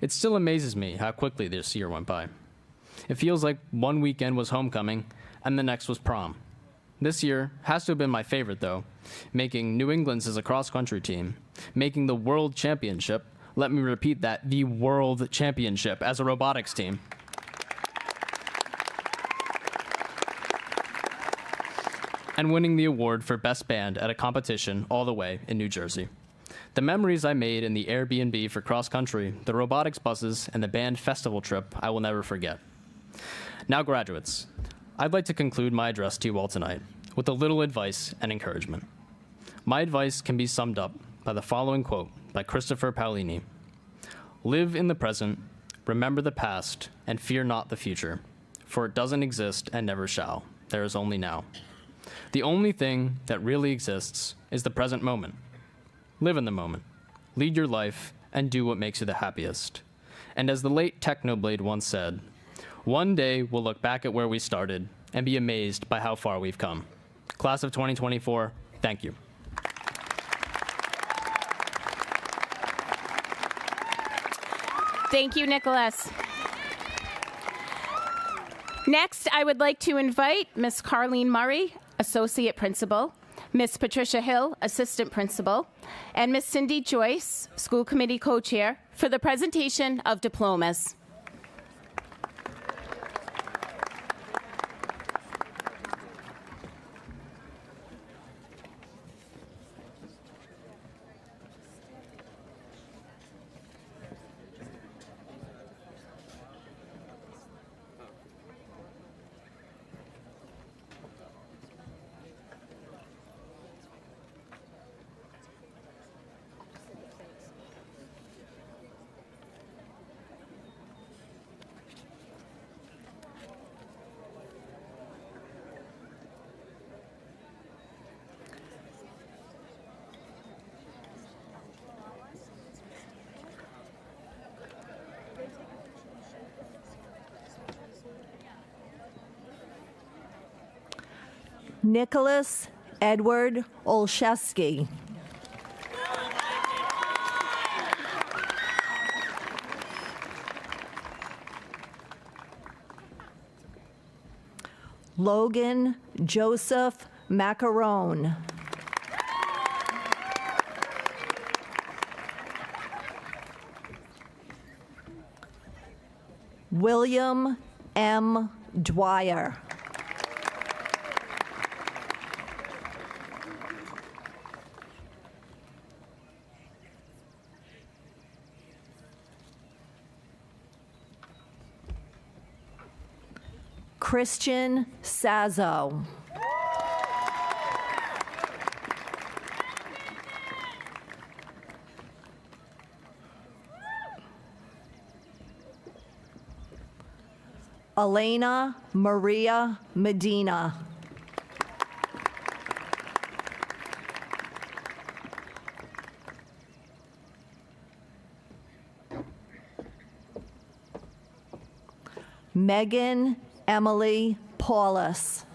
N: It still amazes me how quickly this year went by. It feels like one weekend was homecoming, and the next was prom. This year has to have been my favorite, though, making New England's as a cross-country team, making the World Championship, let me repeat that, the World Championship as a robotics team. And winning the award for Best Band at a competition all the way in New Jersey. The memories I made in the Airbnb for cross-country, the robotics buses, and the band festival trip I will never forget. Now, graduates, I'd like to conclude my address to you all tonight with a little advice and encouragement. My advice can be summed up by the following quote by Christopher Paolini. Live in the present, remember the past, and fear not the future, for it doesn't exist and never shall. There is only now. The only thing that really exists is the present moment. Live in the moment, lead your life, and do what makes you the happiest. And as the late Technoblade once said, one day we'll look back at where we started and be amazed by how far we've come. Class of 2024, thank you.
A: Thank you, Nicholas. Next, I would like to invite Ms. Carlene Murray, Associate Principal, Ms. Patricia Hill, Assistant Principal, and Ms. Cindy Joyce, School Committee Co-Chair, for the presentation of diplomas.
O: Nicholas Edward Olszewski. Logan Joseph Macarone. William M. Dwyer. Christian Sazo. Elena Maria Medina. Megan Emily Paulus.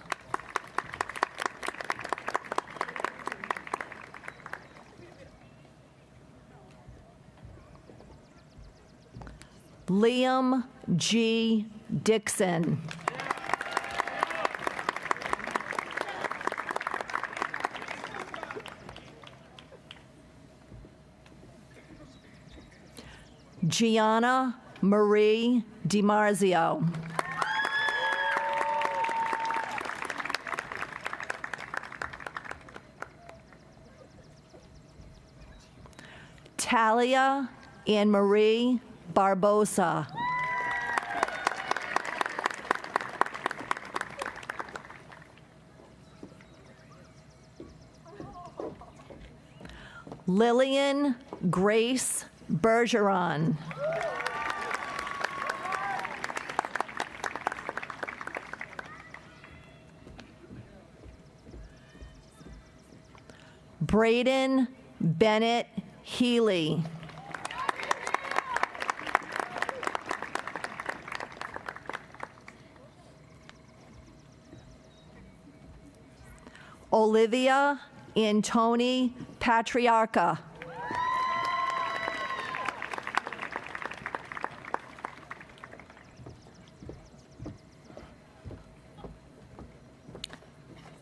O: Liam G. Dixon. Gianna Marie DiMarzio. Talia Anne Marie Barbosa. Lillian Grace Bergeron. Braden Bennett Healy. Olivia Antoni Patriarca.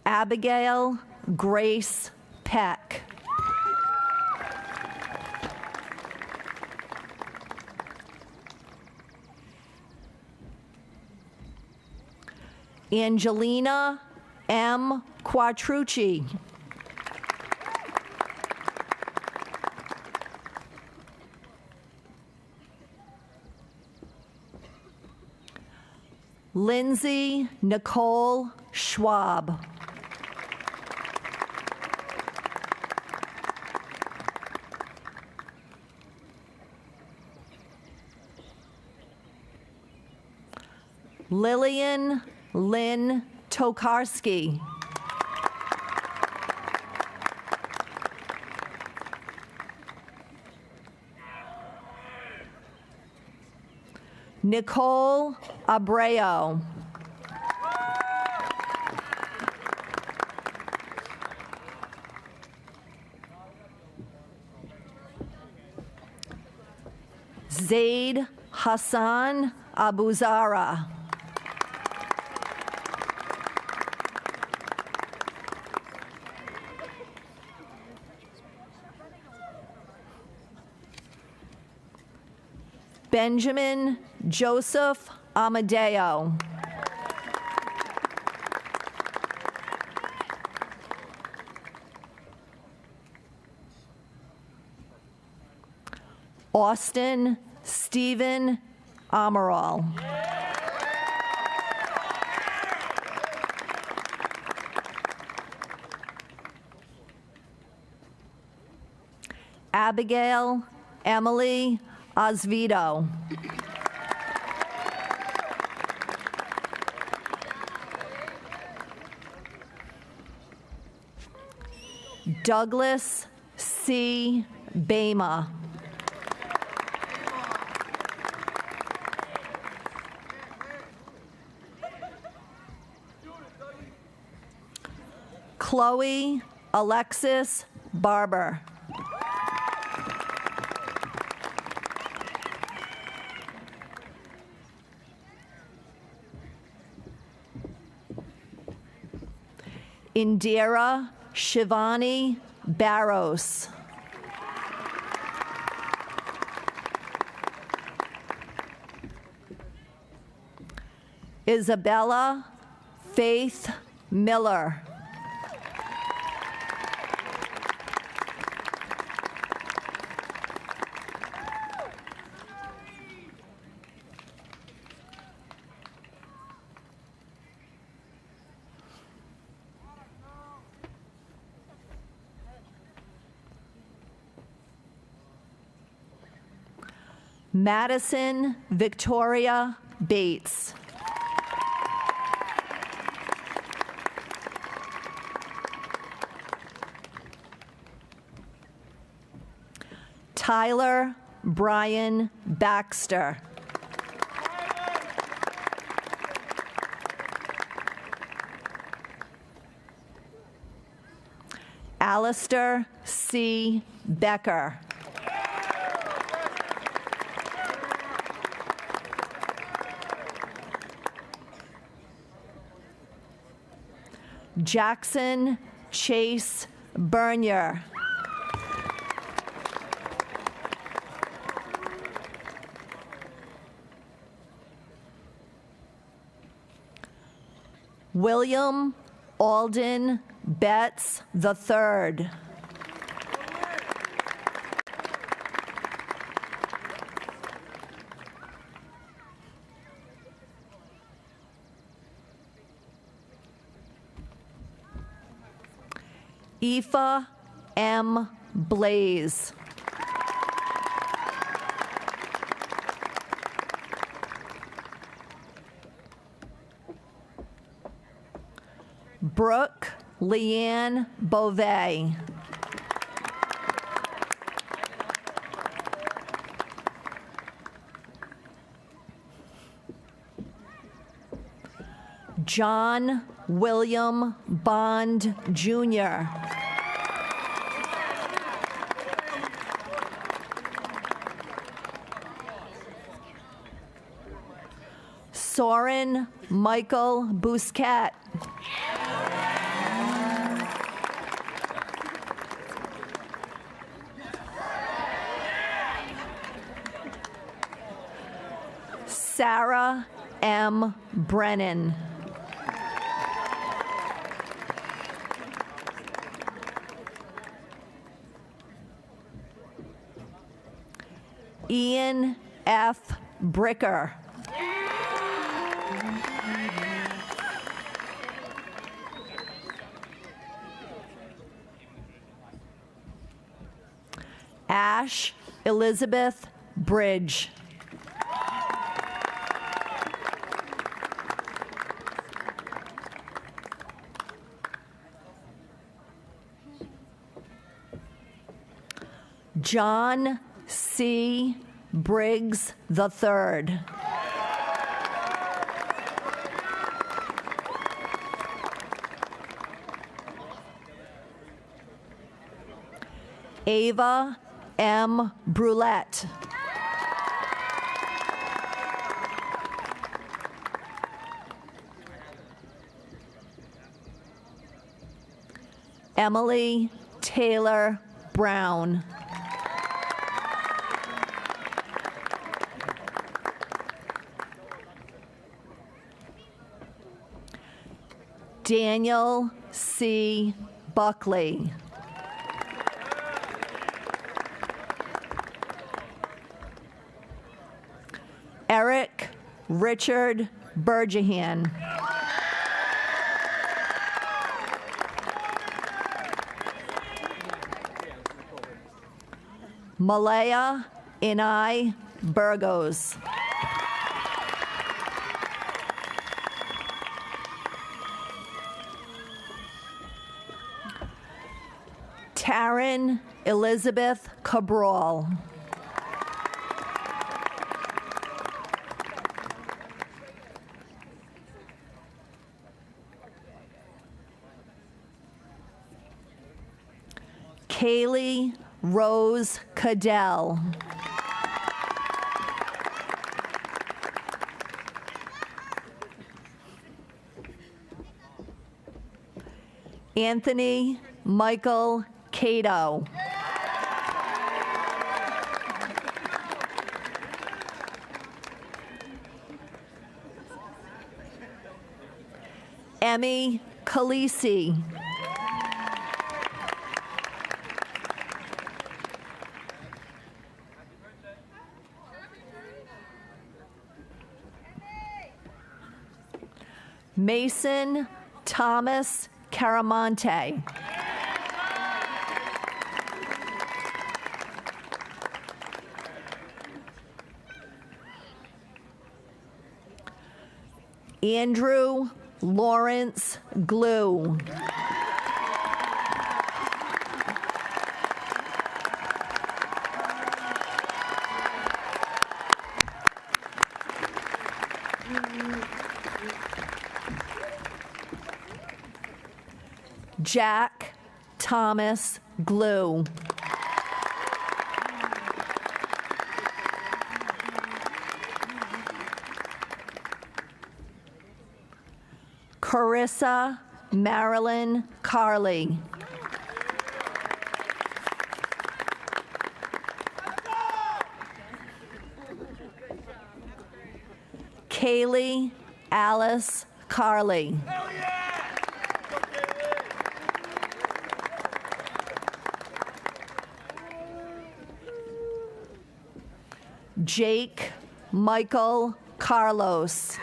O: Abigail Grace Peck. Angelina M. Quattrucci. Lindsay Nicole Schwab. Lillian Lynn Tokarski. Nicole Abreu. Zaid Hassan Abuzara. Benjamin Joseph Amadeo. Austin Stephen Amaral. Abigail Emily Osvito. Douglas C. Bama. Chloe Alexis Barber. Indira Shivani Barros. Isabella Faith Miller. Madison Victoria Bates. Tyler Brian Baxter. Alistair C. Becker. Jackson Chase Bernier. William Alden Betts III. Aoife M. Blaze. Brooke Leanne Beauvais. John William Bond, Jr. Soren Michael Busquet. Sarah M. Brennan. Ian F. Bricker. Ash Elizabeth Bridge. John C. Briggs III. Ava M. Brulette. Emily Taylor Brown. Daniel C. Buckley. Eric Richard Burjahan. Malaya Inai Burgos. Taryn Elizabeth Cabral. Kaylee Rose Cadell. Anthony Michael Cato. Emmy Khaleesi. Mason Thomas Caramonte. Andrew Lawrence Glue. Jack Thomas Glue. Carissa Marilyn Carley. Kaylee Alice Carley. Jake Michael Carlos.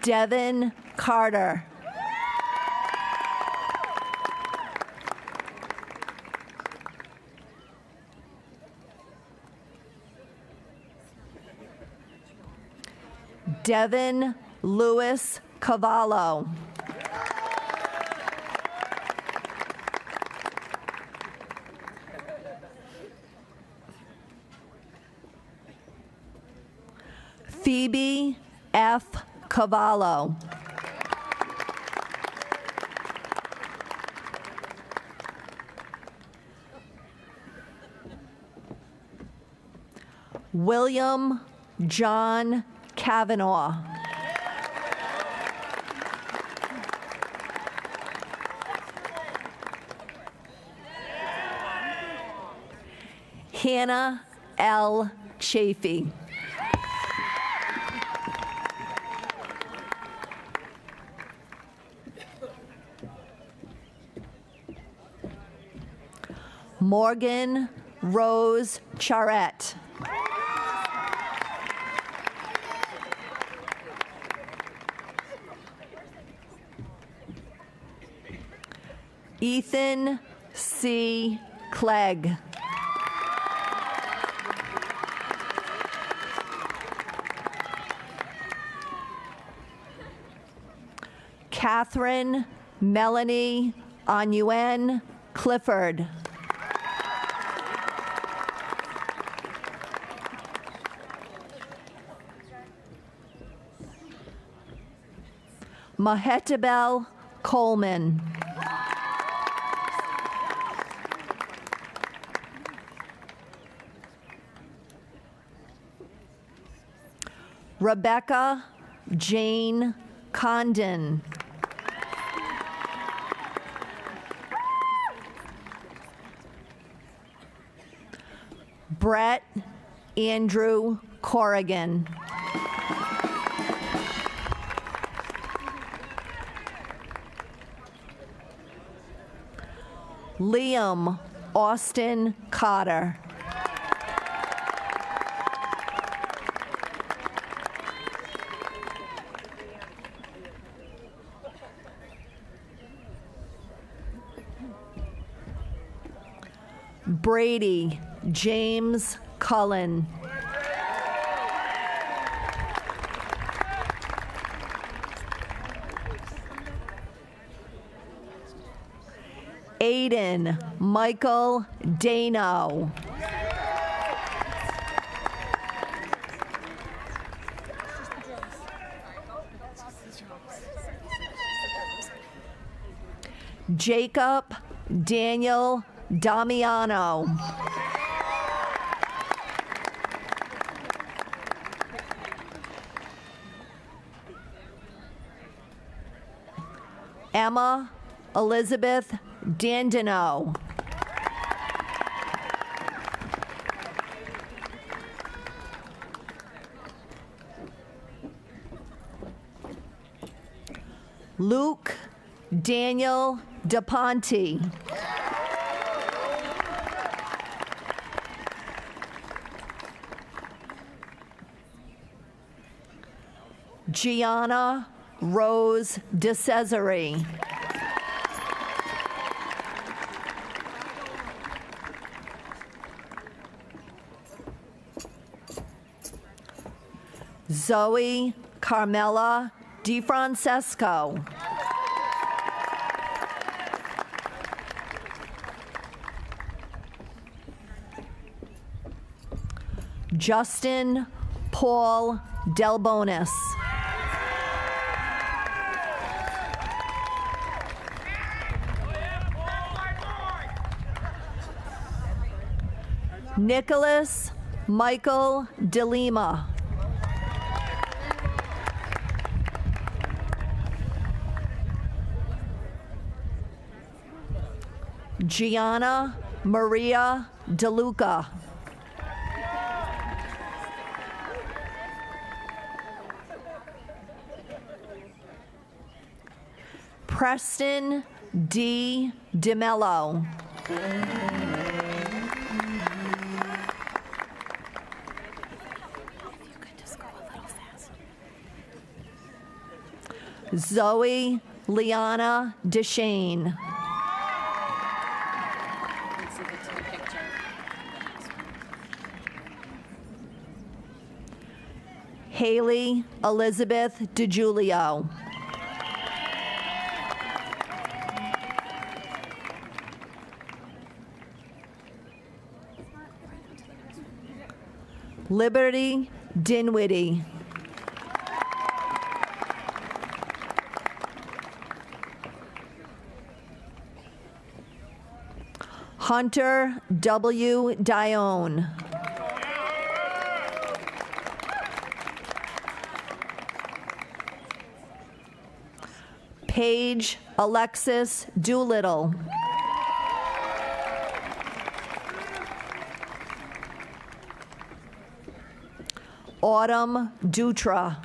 O: Devin Carter. Devin Lewis Cavallo. Phoebe F. Cavallo. William John Kavanaugh. Hannah L. Chafee. Morgan Rose Charette. Ethan C. Clegg. Catherine Melanie Onuen Clifford. Mahetabel Coleman. Rebecca Jane Condon. Brett Andrew Corrigan. Liam Austin Cotter. Brady James Cullen. Aiden Michael Dano. Jacob Daniel Damiano. Emma Elizabeth Dandino. Luke Daniel DePonte. Gianna Rose DeCesare. Zoe Carmela DeFrancesco. Justin Paul Delbonis. Nicholas Michael DeLima. Gianna Maria DeLuca. Preston D. DeMello. Zoe Liana DeShane. Haley Elizabeth DiGiulio. Liberty Dinwiddie. Hunter W. Dione. Paige Alexis Doolittle. Autumn Dutra.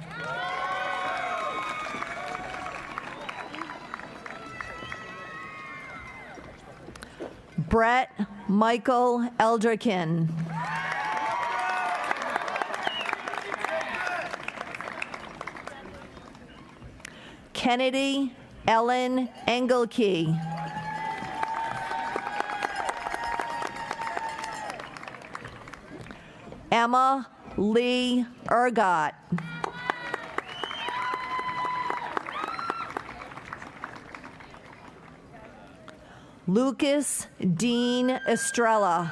O: Brett Michael Eldrikin. Kennedy Ellen Engelke. Emma Lee Ergot. Lucas Dean Estrella.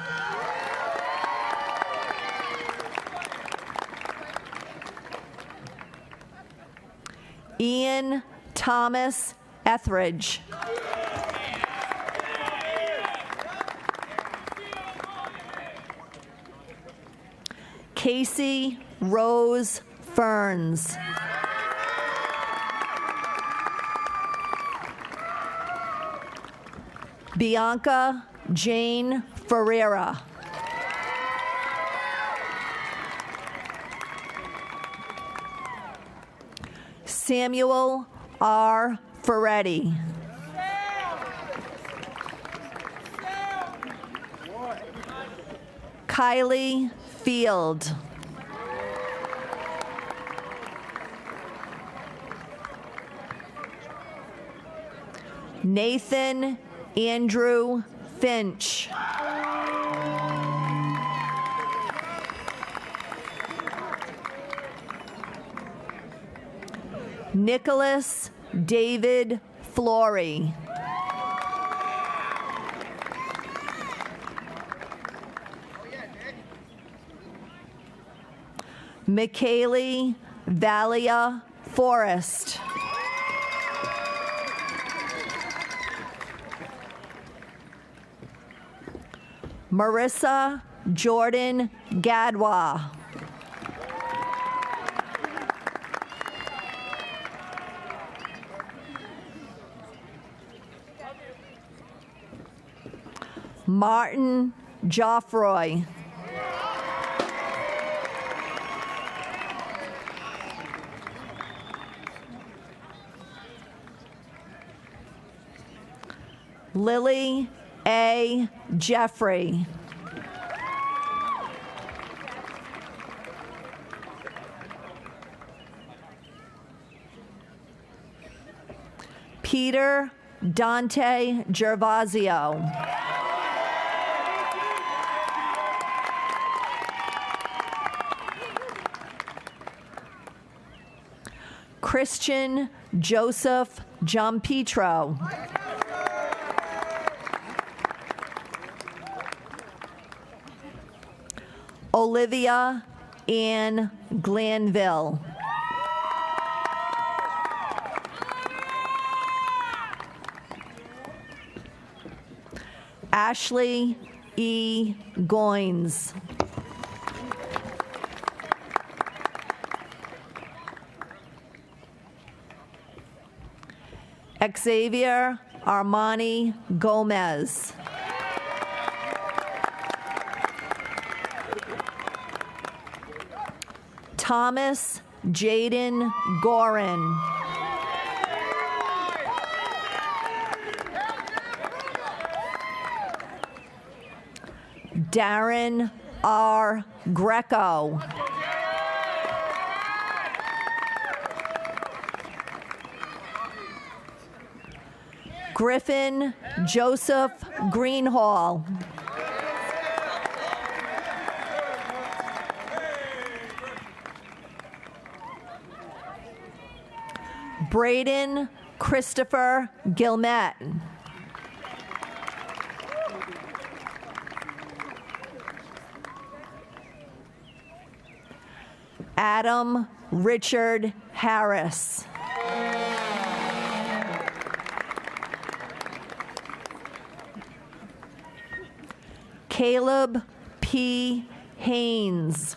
O: Ian Thomas Etheridge. Casey Rose Ferns. Bianca Jane Ferreira. Samuel R. Ferretti. Kylie Field. Nathan Andrew Finch. Nicholas David Flory. McKaylee Valia Forrest. Marissa Jordan Gadwa. Martin Joffroy. Lily A. Jeffrey. Peter Dante Gervasio. Christian Joseph Giampietro. Olivia Ann Glanville. Ashley E. Goins. Xavier Armani Gomez. Thomas Jaden Gorin. Darren R. Greco. Griffin Joseph Greenhall. Braden Christopher Gilmet. Adam Richard Harris. Caleb P. Haynes.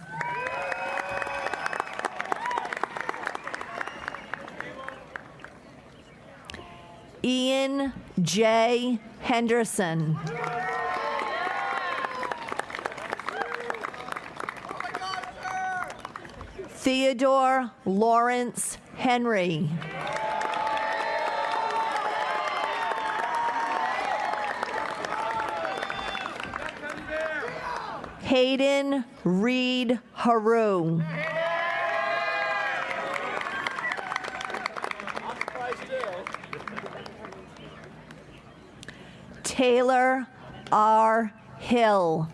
O: Ian J. Henderson. Theodore Lawrence Henry. Hayden Reed Haru. Taylor R. Hill.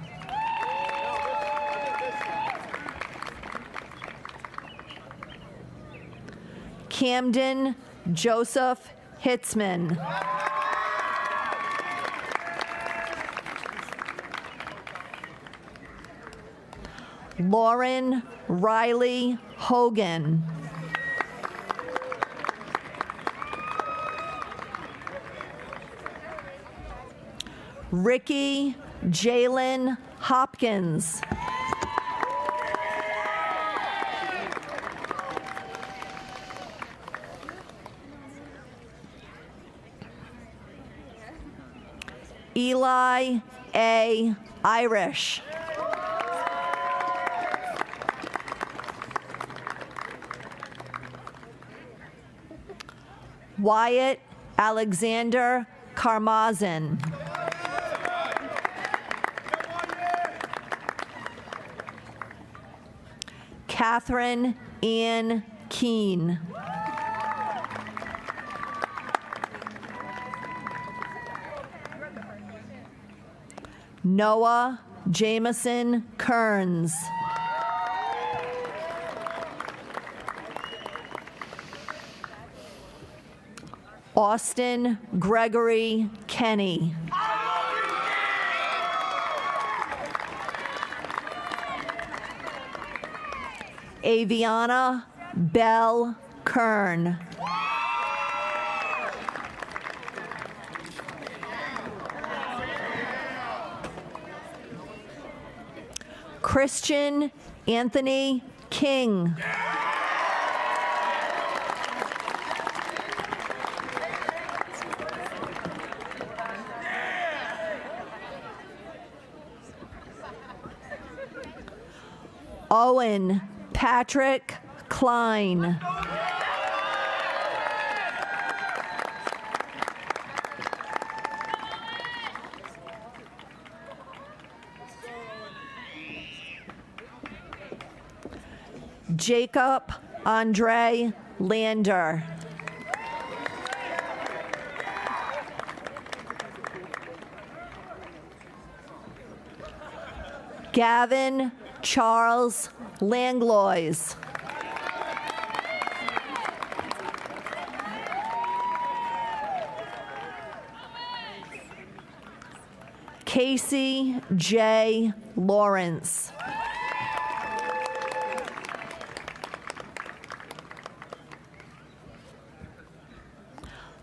O: Camden Joseph Hitzman. Lauren Riley Hogan. Ricky Jalen Hopkins. Eli A. Irish. Wyatt Alexander Karmazin. Catherine Ann Keene. Noah Jameson Kearns. Austin Gregory Kenny. Aviana Bell Kern. Christian Anthony King. Owen Patrick Klein. Jacob Andre Lander. Gavin Charles Langlois. Casey J. Lawrence.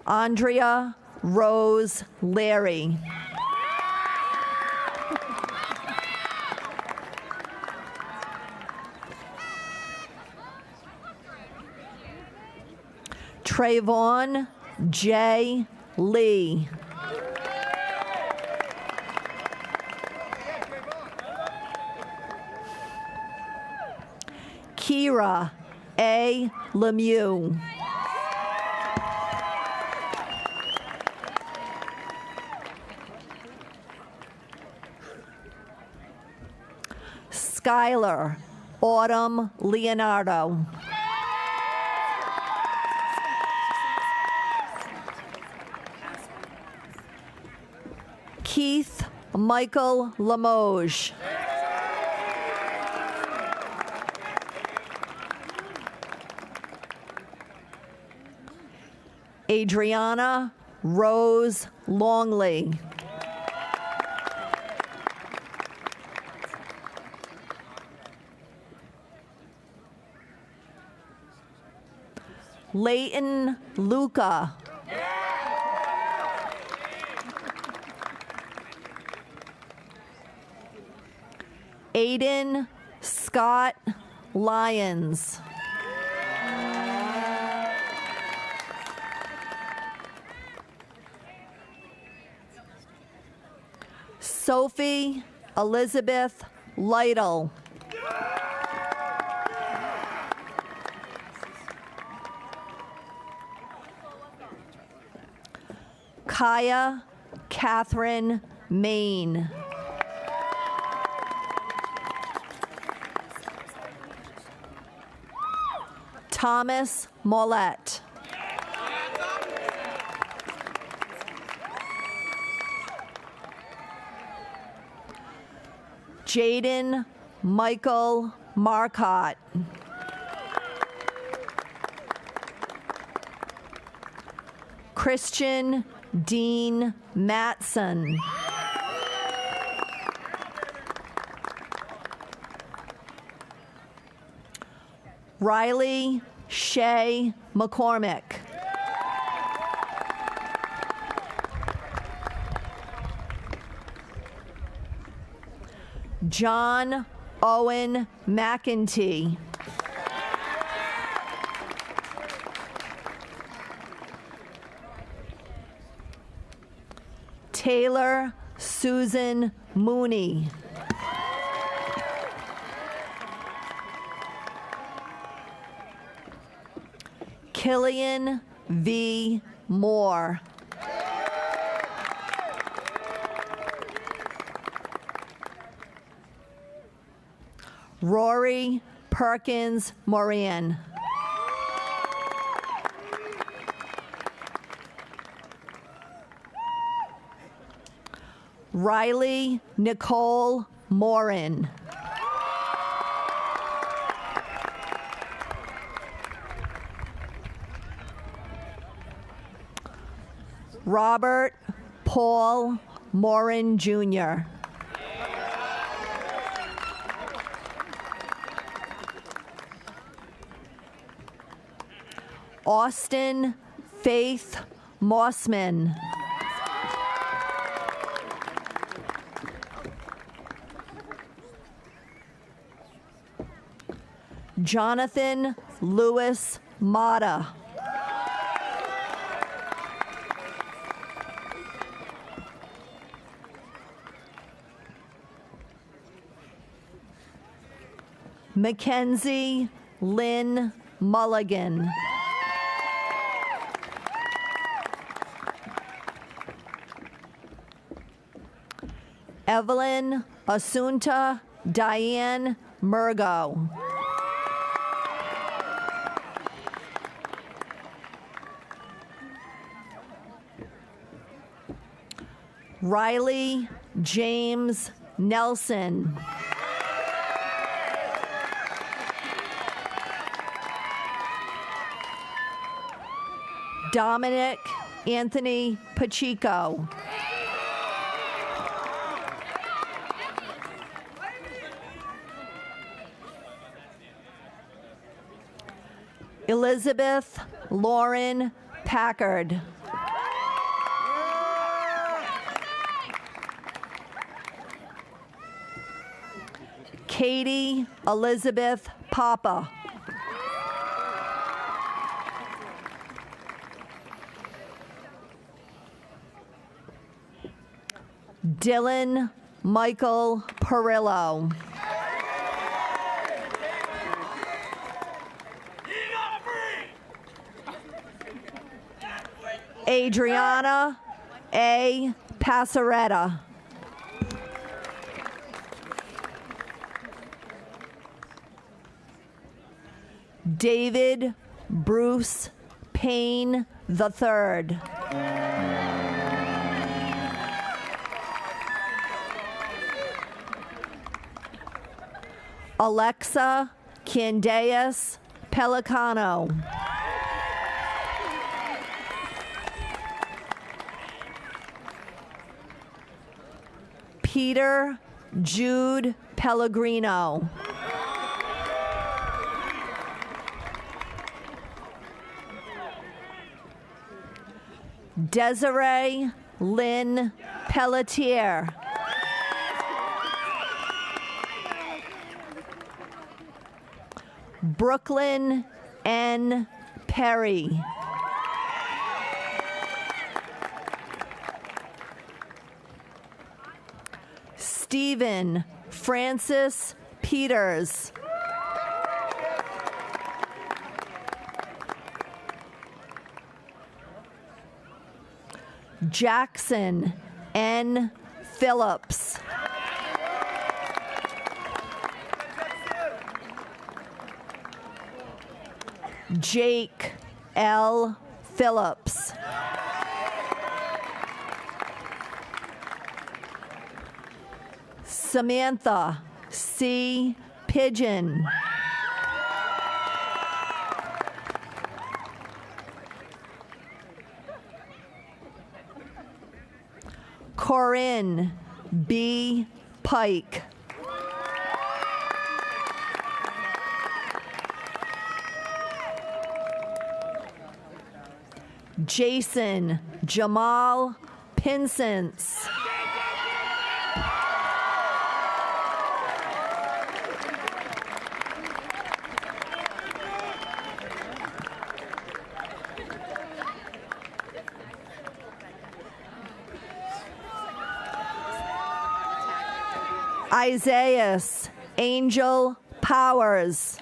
O: Andrea Rose Larry. Trayvon J. Lee. Kira A. Lemieux. Skylar Autumn Leonardo. Keith Michael Limoges. Adriana Rose Longley. Leighton Luca. Aiden Scott Lyons. Sophie Elizabeth Lytle. Kaya Catherine Main. Thomas Mollett. Jaden Michael Marcotte. Christian Dean Matson. Riley Shea McCormick. John Owen McEntee. Taylor Susan Mooney. Killian V. Moore. Rory Perkins Moran. Riley Nicole Morin. Robert Paul Morin Jr. Austin Faith Mossman. Jonathan Lewis Mata. Mackenzie Lynn Mulligan. Evelyn Asunta Diane Murgo. Riley James Nelson. Dominic Anthony Pacheco. Elizabeth Lauren Packard. Katie Elizabeth Papa. Dylan Michael Perillo. Adriana A. Passaretta. David Bruce Payne III. Alexa Candeas Pelicano. Peter Jude Pellegrino. Desiree Lynn Pelletier. Brooklyn N. Perry. Stephen Francis Peters. Jackson N. Phillips. Jake L. Phillips. Samantha C. Pigeon. Corinne B. Pike. Jason Jamal Pinsence. Isaiah Angel Powers.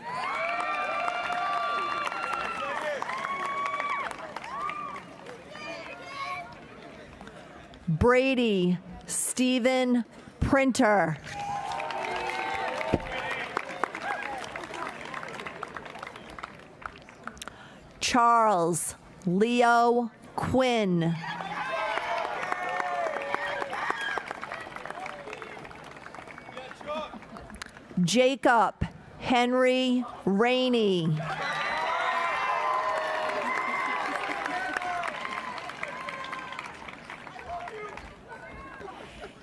O: Brady Stephen Printer. Charles Leo Quinn. Jacob Henry Rainey.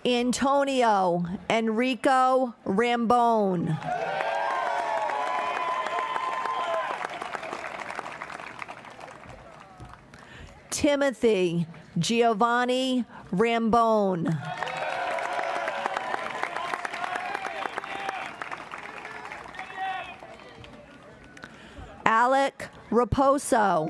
O: Antonio Enrico Rambone. Timothy Giovanni Rambone. Alec Raposo.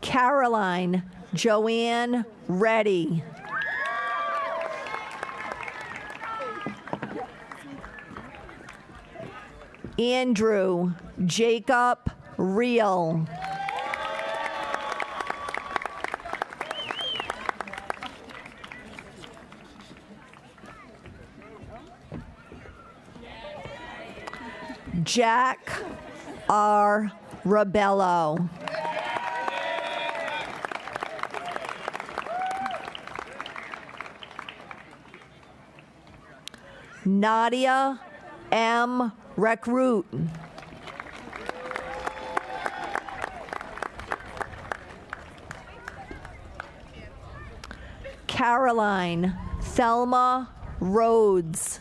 O: Caroline Joanne Reddy. Andrew Jacob Reel. Jack R. Rabello. Nadia M. Recruit. Caroline Thelma Rhodes.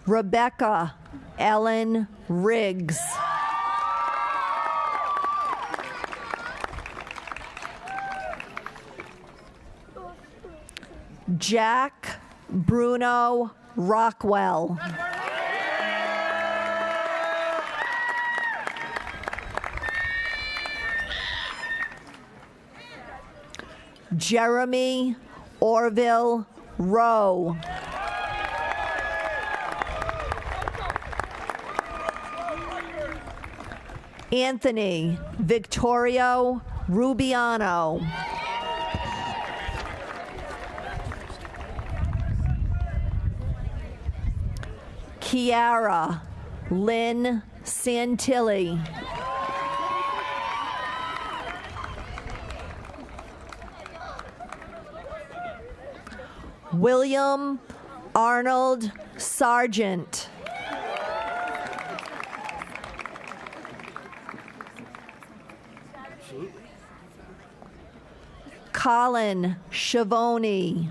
O: Rebecca Ellen Riggs. Jack Bruno Rockwell. Jeremy Orville Rowe. Anthony Victorio Rubiano. Kiara Lynn Santilli. William Arnold Sargent. Colin Schiavone.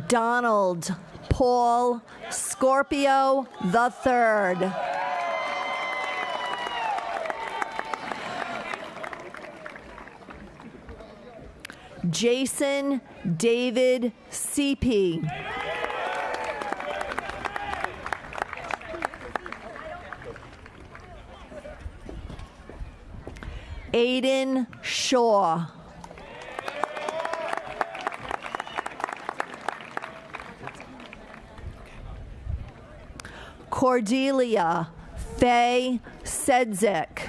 O: Donald Paul Scorpio III. Jason David CP. Aiden Shaw. Cordelia Faye Sedzik.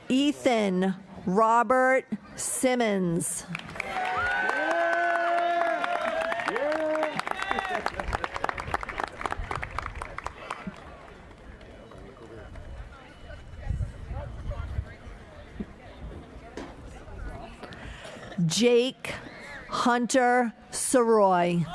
O: Ethan Robert Simmons. Jake Hunter Soroy.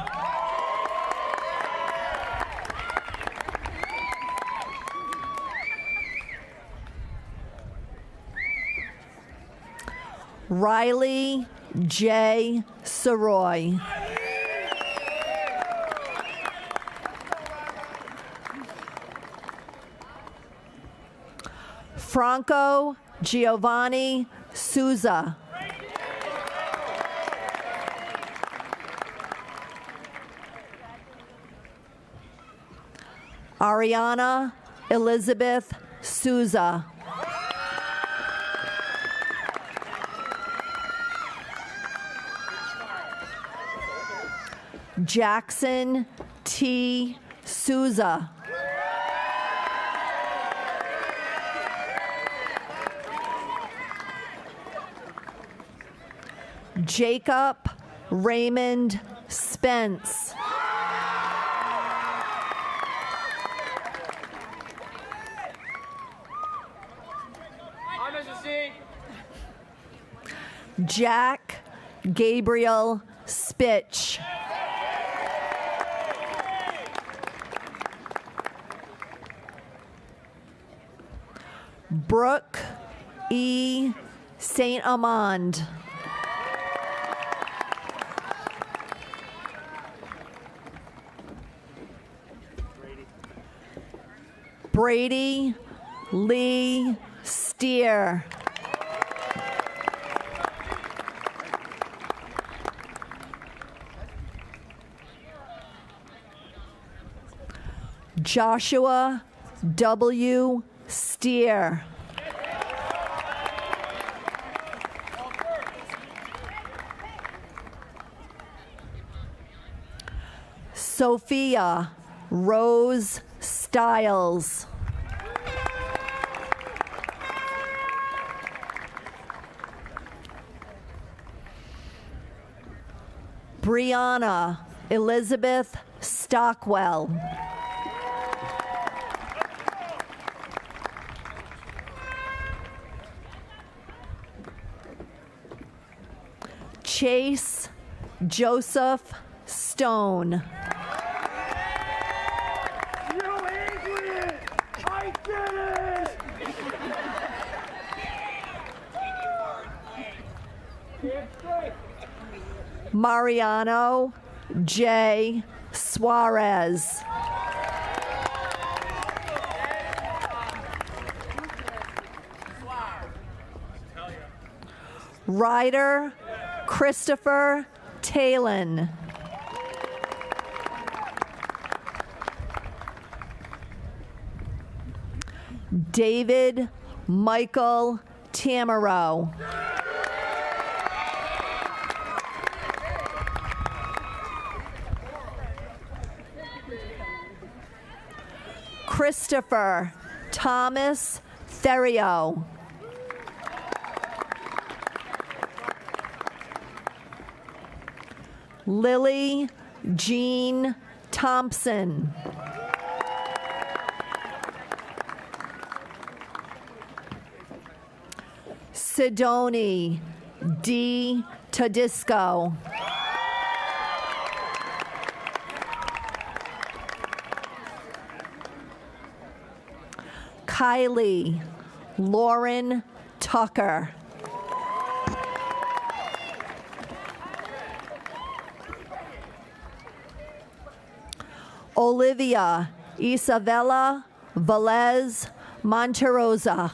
O: Riley J. Soroy. Franco Giovanni Souza. Ariana Elizabeth Souza. Jackson T. Souza. Jacob Raymond Spence. Jack Gabriel Spitch. Brooke E. Saint Amand. Brady Lee Steer. Joshua W. Steer. Sophia Rose Stiles. Brianna Elizabeth Stockwell. Chase Joseph Stone. Mariano J. Suarez. Ryder Christopher Talon. David Michael Tamaro. Christopher Thomas Therio. Lily Jean Thompson. Sidoni D. Tedisco. Kylie Lauren Tucker. Olivia Isabella Velez Monterosa.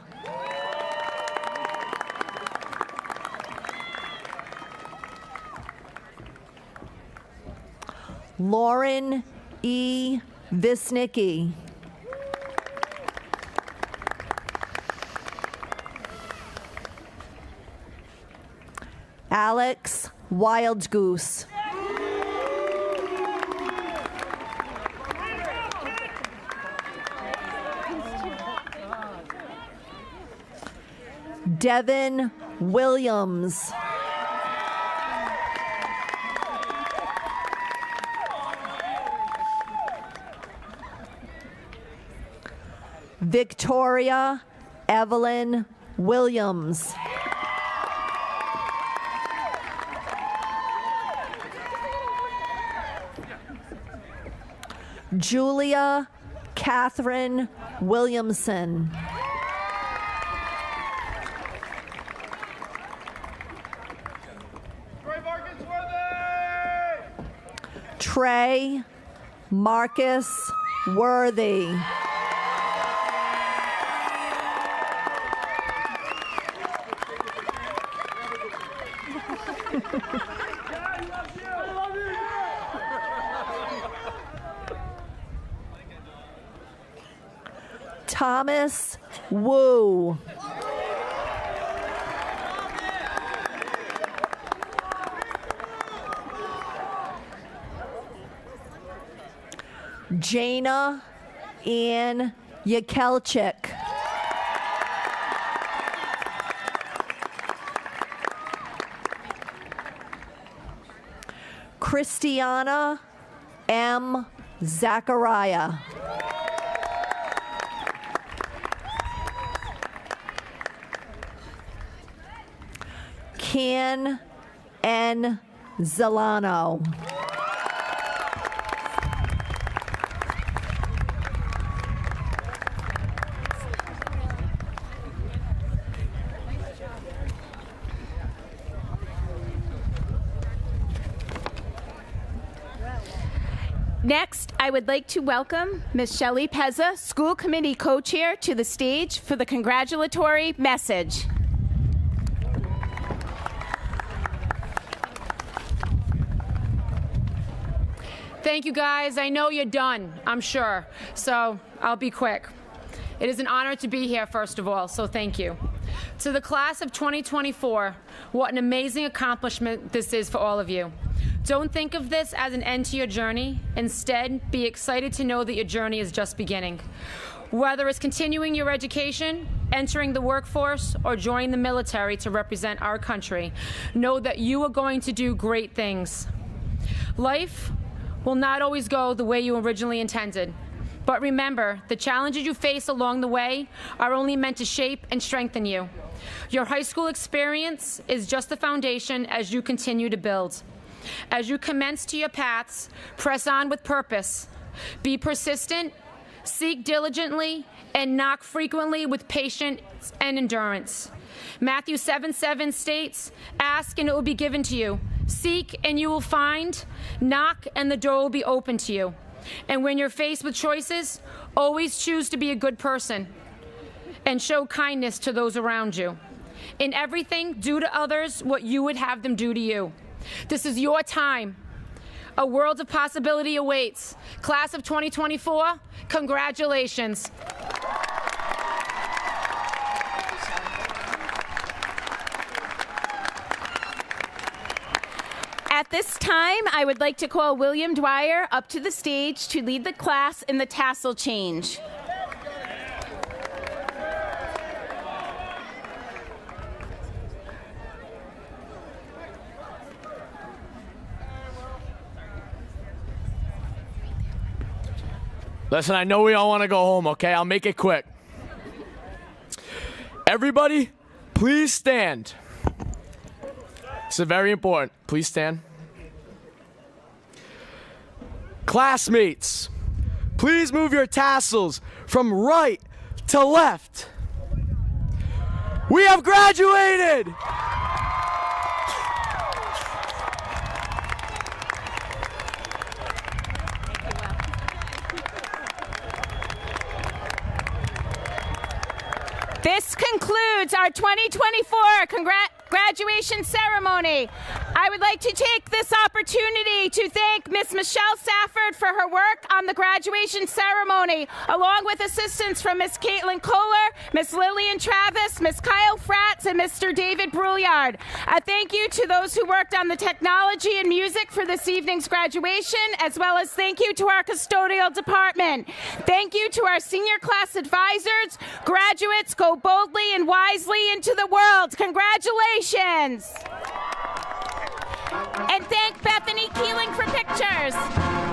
O: Lauren E. Visnicki. Alex Wildgoose. Devin Williams. Victoria Evelyn Williams. Julia Catherine Williamson. Trey Marcus Worthy. Thomas Wu. Jana Ann Yakelchik. Christiana M. Zachariah. Can N. Zelano.
A: Next, I would like to welcome Ms. Shelley Pezza, School Committee Co-Chair, to the stage for the congratulatory message.
P: Thank you, guys. I know you're done, I'm sure, so I'll be quick. It is an honor to be here, first of all, so thank you. To the class of 2024, what an amazing accomplishment this is for all of you. Don't think of this as an end to your journey. Instead, be excited to know that your journey is just beginning. Whether it's continuing your education, entering the workforce, or joining the military to represent our country, know that you are going to do great things. Life will not always go the way you originally intended. But remember, the challenges you face along the way are only meant to shape and strengthen you. Your high school experience is just the foundation as you continue to build. As you commence to your paths, press on with purpose. Be persistent, seek diligently, and knock frequently with patience and endurance. Matthew 7:7 states, "Ask and it will be given to you. Seek and you will find. Knock and the door will be open to you." And when you're faced with choices, always choose to be a good person and show kindness to those around you. In everything, do to others what you would have them do to you. This is your time. A world of possibility awaits. Class of 2024, congratulations.
A: At this time, I would like to call William Dwyer up to the stage to lead the class in the tassel change.
C: Listen, I know we all want to go home, okay? I'll make it quick. Everybody, please stand. This is very important. Please stand. Classmates, please move your tassels from right to left. We have graduated!
A: This concludes our 2024 graduation ceremony. I would like to take this opportunity to thank Miss Michelle Safford for her work on the graduation ceremony, along with assistance from Miss Caitlin Kohler, Miss Lillian Travis, Miss Kyle Fratz, and Mr. David Brouillard. A thank you to those who worked on the technology and music for this evening's graduation, as well as thank you to our custodial department. Thank you to our senior class advisors. Graduates, go boldly and wisely into the world. Congratulations. And thank Bethany Keeling for pictures.